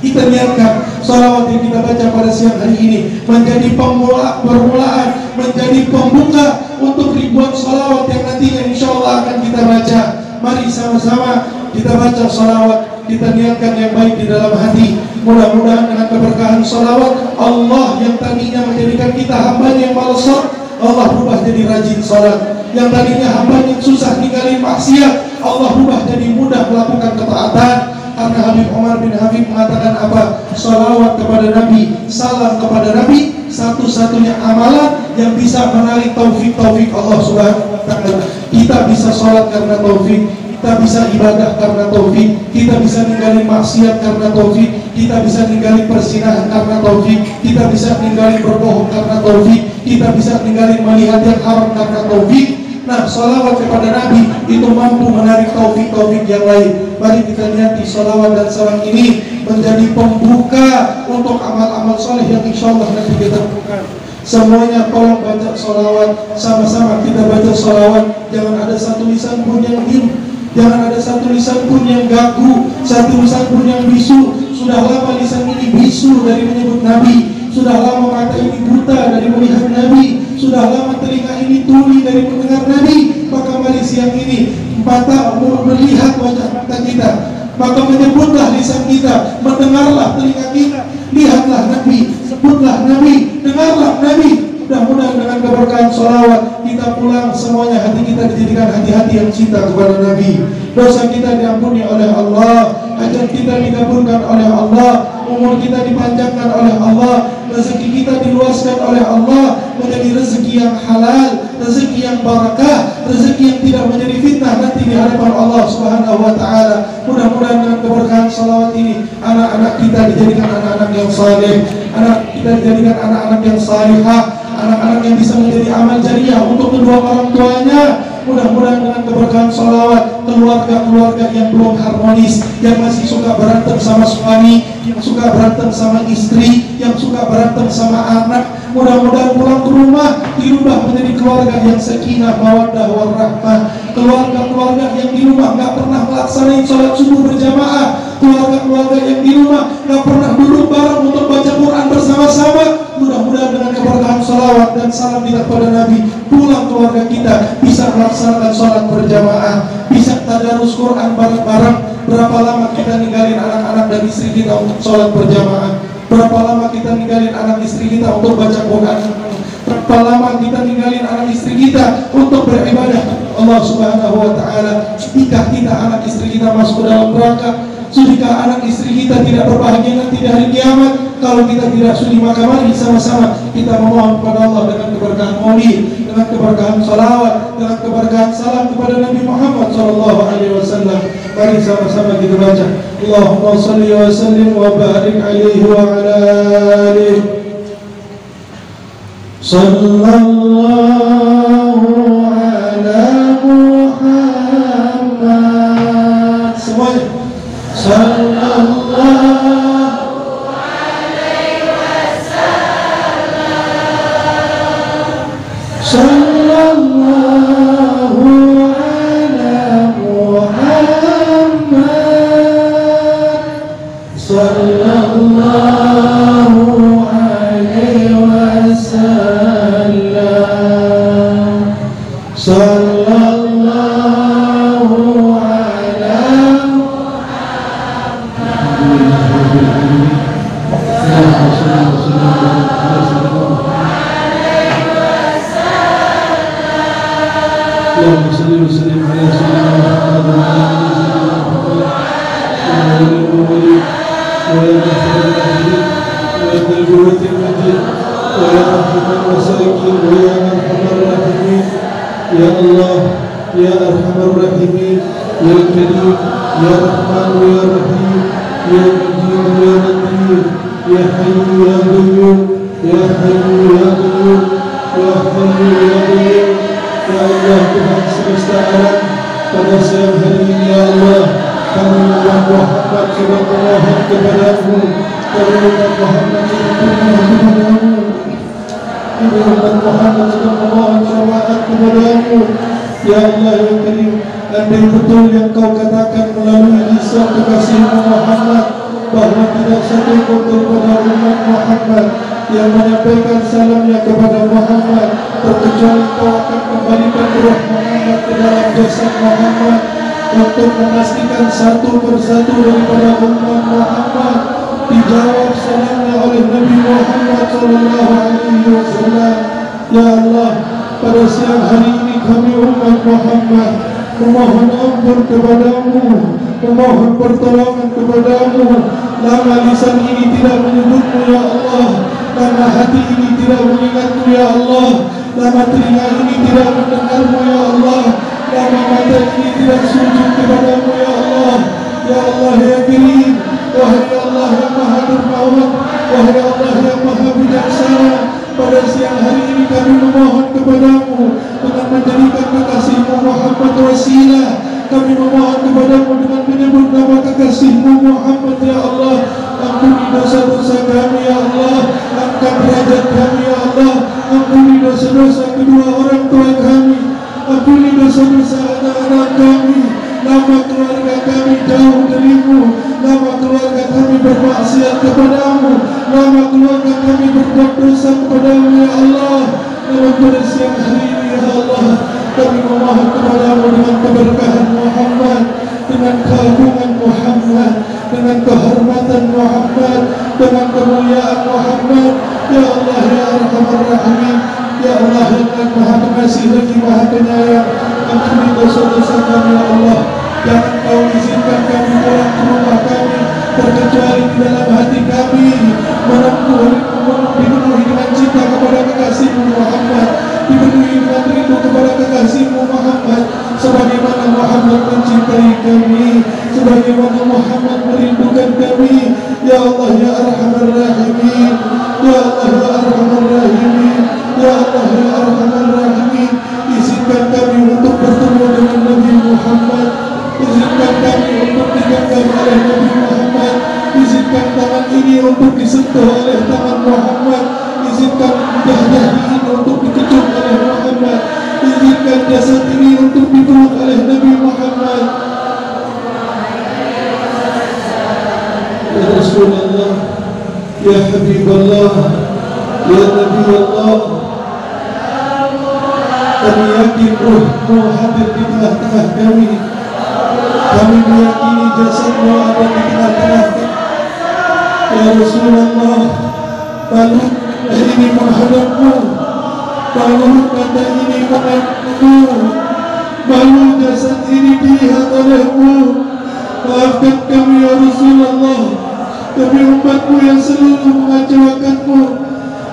Kita niatkan salawat yang kita baca pada siang hari ini menjadi permulaan, menjadi pembuka untuk ribuan salawat yang nantinya insya Allah akan kita baca. Mari sama-sama kita baca salawat, kita niatkan yang baik di dalam hati. Mudah-mudahan dengan keberkahan salawat, Allah yang tadinya menjadikan kita hambanya yang malas salat, Allah rubah jadi rajin salat. Yang tadinya hambanya susah ninggalin maksiat, Allah rubah jadi mudah melakukan ketaatan. Karena Habib Umar bin Habib mengatakan apa? Salawat kepada Nabi, salam kepada Nabi, satu-satunya amalan yang bisa menarik taufik Allah Subhanahu wa taala. Kita bisa salat karena taufik, kita bisa ibadah karena taufik, kita bisa ninggalin maksiat karena taufik, kita bisa ninggalin persinahan karena taufik, kita bisa ninggalin berbohong karena taufik, kita bisa ninggalin melihat yang haram karena taufik. Nah, salawat kepada Nabi itu mampu menarik taufik-taufik yang lain. Mari kita niati salawat dan salam ini menjadi pembuka untuk amal-amal soleh yang insya Allah nanti kita lakukan. Semuanya tolong baca salawat, sama-sama kita baca salawat. Jangan ada satu lisan pun yang diam, jangan ada satu lisan pun yang gagu, satu lisan pun yang bisu. Sudah lama lisan ini bisu dari menyebut Nabi, sudah lama mata ini buta dari melihat Nabi, sudah lama telinga ini tuli dari mendengar Nabi. Maka mari siang ini mata melihat wajah mata kita, maka menyebutlah lisan kita, mendengarlah telinga kita, lihatlah Nabi, sebutlah Nabi, dengarlah Nabi. Mudah-mudahan dengan keberkahan salawat kita pulang semuanya hati kita dijadikan hati-hati yang cinta kepada Nabi, dosa kita diampuni oleh Allah, hajat kita dikabulkan oleh Allah, umur kita dipanjangkan oleh Allah, rezeki kita diluaskan oleh Allah menjadi rezeki yang halal, rezeki yang barakah, rezeki yang tidak menjadi fitnah nanti di hadapan Allah Subhanahu wa taala. Mudah-mudahan dengan keberkahan salawat ini anak-anak kita dijadikan anak-anak yang saleh, anak kita dijadikan anak-anak yang salihah, anak-anak yang bisa menjadi amal jariah untuk kedua orang tuanya. Mudah-mudahan dengan keberkahan salawat, keluarga-keluarga yang belum harmonis, yang masih suka berantem sama suami, yang suka berantem sama istri, yang suka berantem sama anak, Mudah-mudahan pulang ke rumah dirubah menjadi keluarga yang sakinah, mawaddah, warahmah. Keluarga-keluarga yang di rumah nggak pernah melaksanakan sholat subuh berjamaah, keluarga-keluarga yang di rumah nggak pernah duduk bareng untuk baca Quran bersama-sama. Mudah-mudahan dengan keberkahan salawat dan salam kita kepada Nabi, pulang keluarga kita bisa melaksanakan sholat berjamaah, bisa tadarus Quran bareng-bareng. Berapa lama kita ninggalin anak-anak dan istri kita untuk sholat berjamaah? Berapa lama kita ninggalin anak istri kita untuk baca Quran? Berapa lama kita ninggalin anak istri kita untuk beribadah Allah Subhanahu wa Ta'ala? Jika kita anak istri kita masuk ke dalam neraka, jika anak istri kita tidak berbahagia nanti di hari kiamat, kalau kita tidak sudi, maka mari sama-sama kita memohon kepada Allah dengan keberkahan maulid, dengan keberkahan salawat, dengan keberkahan salam kepada Nabi Muhammad sallallahu alaihi wasallam. Mari sama-sama kita baca Allahumma salli wa sallim wa barik alaihi wa ala alihi sallallahu ala Muhammad. Semuanya sallallahu alaihi wasallam, sallallahu ala Muhammad, sallallahu alaihi wasallam, sallallahu ala Allahumma salli wa sallim ala sayyidina Ya Allah, Ya Arhamar Rahimin, Ya Karim, Ya Rahman, Ya Rahim, Ya Majid, Ya Latif, Ya Hayyu, Ya Qayyum, Ya Hayyu, Ya Qayyum, Ya Hayyu, Ya Qayyum. Ya Allah, Tuhan semesta alam, pada siang hari ini ya Allah, kami umat Muhammad sedang memohon kepadamu, kami umat Muhammad sedang memohon kepadamu, kami umat Muhammad sedang memohon syafaat kepadamu. Ya Allah yang Karim, andai betul yang kau katakan melalui lisan kekasihmu Muhammad, bahwa tidak satu pun daripada umat Muhammad yang menyampaikan salamnya kepada Muhammad, terkecuali kau akan kembalikan roh Muhammad ke dalam jasad Muhammad untuk memastikan satu persatu daripada umat Muhammad dijawab salamnya oleh Nabi Muhammad sallallahu alaihi wasallam. Ya Allah, pada siang hari ini kami umat Muhammad memohon ampun kepadamu, memohon pertolongan kepadamu. Lama lisan ini tidak menyebutmu ya Allah, lama hati ini tidak mengingatmu ya Allah, lama telinga ini tidak mendengarmu ya Allah, lama mata ini tidak sujud kepadamu ya Allah. Ya Allah ya Karim, wahai Allah yang maha dermawan, wahai Allah yang maha bijaksana, pada siang hari ini kami memohon kepadamu dengan menjadikan kekasihmu Muhammad wasilah. Kami memohon kepadamu dengan menyebut nama kekasihmu Muhammad ya Allah. Ampuni dosa-dosa kami ya Allah, angkat derajat kami ya Allah, ampuni dosa-dosa kedua orang tua kami, ampuni dosa-dosa anak-anak kami. Lama keluarga kami jauh darimu, lama keluarga kami bermaksiat kepadamu, lama keluarga kami berbuat dosa kepadamu ya Allah. Dalam pada siang hari ini ya Allah, kami memohon kepadamu dengan keberkahan Muhammad, dengan keagungan Muhammad, dengan kehormatan Muhammad, dengan kemuliaan Muhammad. Ya Allah ya Arhamar Rahimin, ya Allah yang maha pengasih lagi maha penyayang, ampuni dosa-dosa kami ya Allah. Jangan kau izinkan kami pulang ke rumah kami terkecuali di dalam hati kami dipenuhi dengan cinta kepada kekasihmu Muhammad, dipenuhi dengan rindu kepada kekasihmu Muhammad, sebagaimana Muhammad mencintai kami, sebagaimana Muhammad merindukan kami. Ya Allah ya Arhamar Rahimin, ya Allah ya Arhamar Rahimin, ya Allah ya Arhamar Rahimin. Izinkan kami untuk bertemu dengan Nabi Muhammad, izinkan kami untuk digenggam oleh Nabi Muhammad, izinkan tangan ini untuk disentuh oleh tangan Muhammad, izinkan izinkan jasad ini untuk dikecup oleh Muhammad, izinkan jasad ini untuk dipeluk oleh Nabi Muhammad. Ya Rasulullah, ya Habibullah, ya Nabi Allah, kami yakin ruhmu hadir di tengah-tengah kami. Kami meyakini jasadmu ada di tengah-tengah kami. Ya Rasulullah, balut ini menghadapmu, balut mata ini menghadapmu, balut jasad ini dilihat olehmu. Maafkan kami ya Rasulullah, kami umatmu yang selalu mengecewakanmu,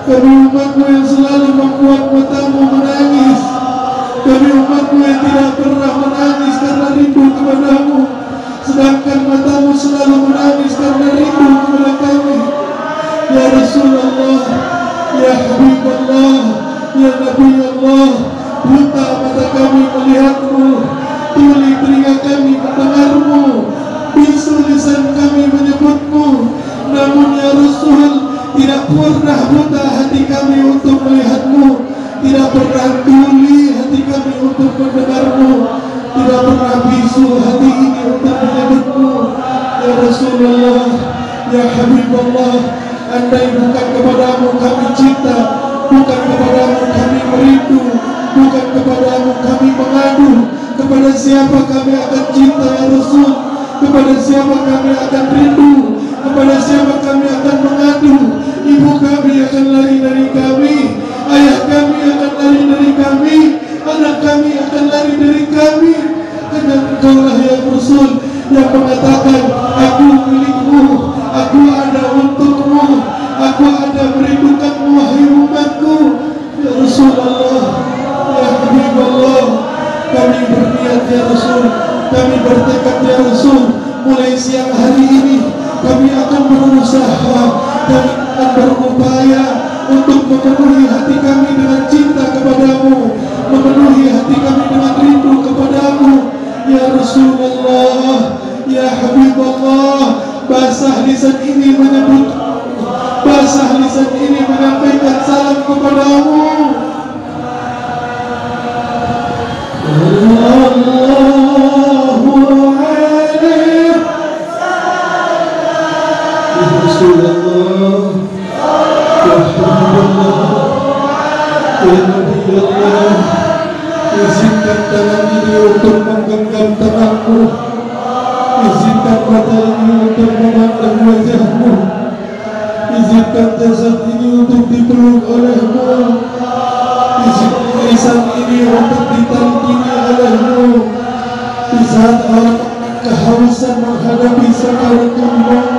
kami umatmu yang selalu membuat matamu menangis, kami umatmu yang tidak pernah menangis karena rindu kepadamu, sedangkan matamu selalu menangis karena rindu kepada kami. Ya Rasulullah, ya Habibullah, ya Nabi Allah, buta mata kami melihatmu, tuli telinga kami mendengarmu, bisu lisan kami menyebutmu. Namun ya Rasul, tidak pernah buta hati kami untuk melihatmu, tidak pernah tuli hati kami untuk mendengarmu, tidak pernah bisu hati ini untuk menyebutmu. Ya Rasulullah, ya Habibullah, andai bukan kepadamu kami cinta, bukan kepadamu kami merindu, bukan kepadamu kami mengadu, kepada siapa kami akan cinta ya Rasul, kepada siapa kami akan rindu, kepada siapa kami akan mengadu. Ibu kami akan lari dari kami, ayah kami akan lari dari kami, anak kami akan lari dari kami. Hanya Engkaulah ya Rasul yang mengatakan, aku milikmu, aku ada untukmu, aku ada merindukanmu wahai umatku. Ya Rasulullah, ya Habibullah, kami berniat ya Rasul, kami bertekad ya Rasul, mulai siang hari ini kami akan berusaha, kami akan berupaya untuk memenuhi hati kami dengan cinta kepadamu, memenuhi hati kami dengan rindu kepadamu. Ya Rasulullah, ya Habibullah, basah lisan ini menyebut, basah lisan ini menyampaikan salam kepadamu. Allahu alaihi Rasulullah, ya Habibullah, ya Nabi Allah, izinkan tangan ini untuk menggenggam tanganmu, izinkan mata ini untuk memandang wajahmu, izinkan jasad ini untuk dipeluk olehmu, izinkan lisan ini untuk ditalkini olehmu. Di saat orang kehausan menghadapi sakaratul maut,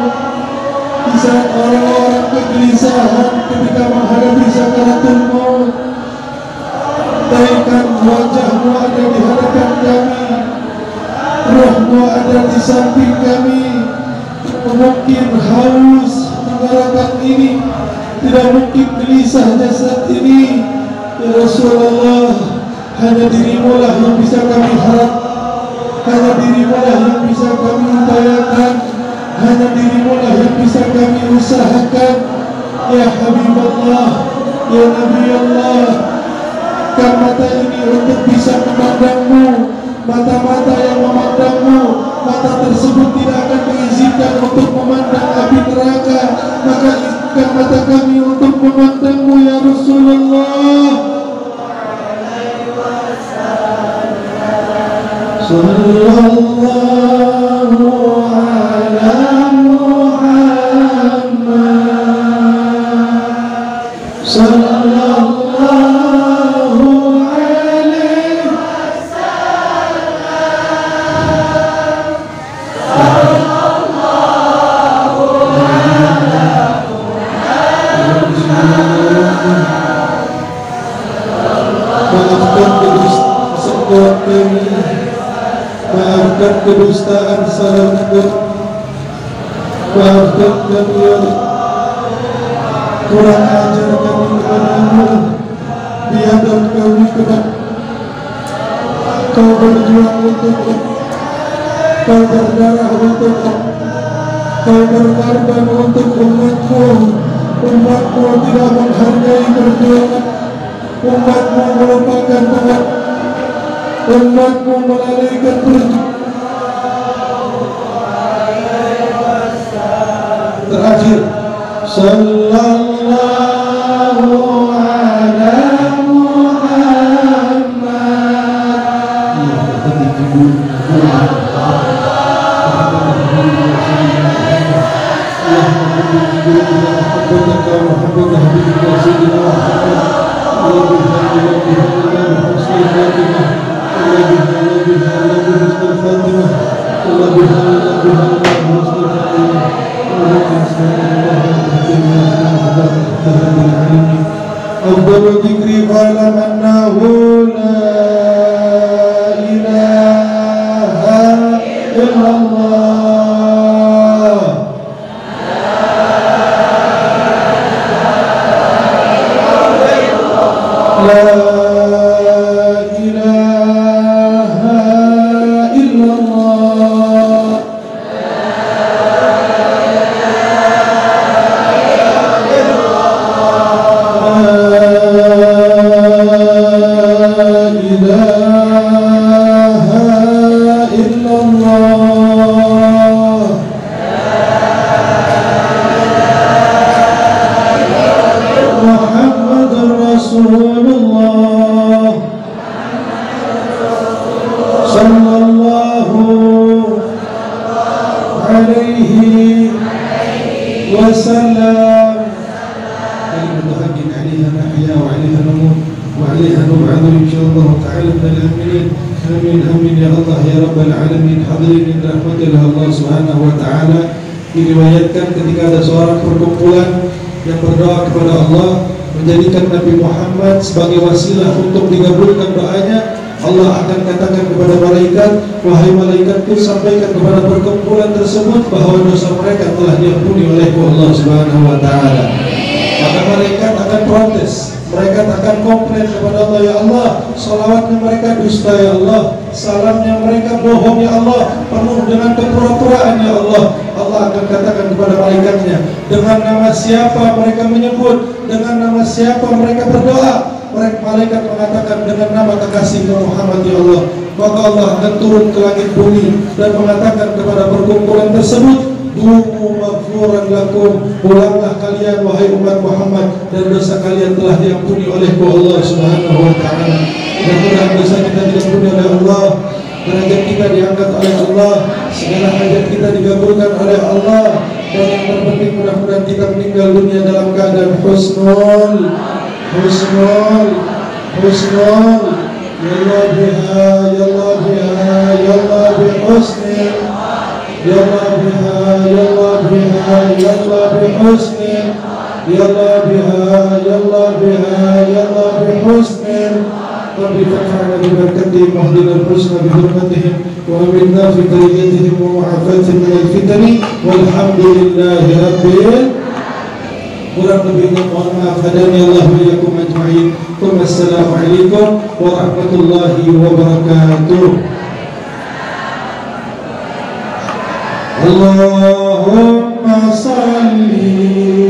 di saat orang-orang kegelisahan ketika menghadapi sakaratul maut, andaikan wajahmu ada di hadapan kami, rohmu ada di samping kami, mungkin haus tenggorokan ini, tidak mungkin gelisah jasad ini. Ya Rasulullah, hanya dirimu lah yang bisa kami harap, hanya dirimu lah yang bisa kami upayakan, hanya dirimu lah yang bisa kami usahakan. Ya Habibullah, ya Nabi Allah, kan mata ini untuk bisa memandangmu, mata-mata yang memandangmu, mata tersebut tidak akan diizinkan untuk memandang api neraka, maka izinkan mata kami untuk memandangmu ya Rasulullah. Sallallahu ala Muhammad, sallallahu alaihi wasallam, sallallahu ala Muhammad. Maafkan kedustaan salahku, maafkan kami ya kurang ajar kami kepadamu, biadab kami kepada kau berjuang untukku, kau berdarah untukku, kau berkorban untuk umatmu, Umatmu tidak menghargai perjuangan, umatmu melupakan Tuhan, umatmu melalaikan perjuangan. Terakhir, sallallahu ala Muhammad. أفضل الذكر فاعلم أنه لا إله إلا الله. لا إله إلا الله. وسلم. كلمة حق عليها نحيا وعليها نموت وعليها نبعث إن شاء الله تعالى من الآمنين. آمين آمين يا Allah ya Rabbal Alamin. Hadirin yang dirahmati oleh Allah Subhanahu wa taala, diriwayatkan ketika ada seorang perkumpulan yang berdoa kepada Allah menjadikan Nabi Muhammad sebagai wasilah untuk digabulkan doanya, Allah akan katakan kepada malaikat, wahai malaikatku, sampaikan kepada perkumpulan tersebut bahwa dosa mereka telah diampuni oleh Allah Subhanahu wa taala. Maka malaikat akan protes, mereka akan komplain kepada Allah, ya Allah, salawatnya mereka dusta ya Allah, salamnya mereka bohong ya Allah, penuh dengan kepura-puraan ya Allah. Allah akan katakan kepada malaikatnya, dengan nama siapa mereka menyebut, dengan nama siapa mereka berdoa. Mereka malaikat mengatakan dengan nama kekasihmu Muhammad ya Allah. Maka Allah akan turun ke langit bumi dan mengatakan kepada perkumpulan tersebut, Dumu maghfuran lakum, pulanglah kalian wahai umat Muhammad, dan dosa kalian telah diampuni oleh Allah Subhanahu wa taala. Mudah-mudahan dosa kita diampuni oleh Allah, derajat kita diangkat oleh Allah, segala hajat kita dikabulkan oleh Allah, dan yang terpenting mudah-mudahan kita meninggal dunia dalam keadaan husnul ya Allah biha ya Allah biha ya Allah bihusnil ya Allah biha ya Allah biha ya Allah bihusnil ya Allah biha ya Allah biha ya Allah bihusnil. Rabbi fa'alna bi barakatihim wa hdina al-husna bi hurmatihim wa aminna fi tayyatihim wa mu'afatihim min al-fitani walhamdulillahi rabbil. Kurang lebihnya mohon maaf. Hadani Allah wa iyyakum ajma'in. Wassalamualaikum warahmatullahi wabarakatuh. Allahumma salli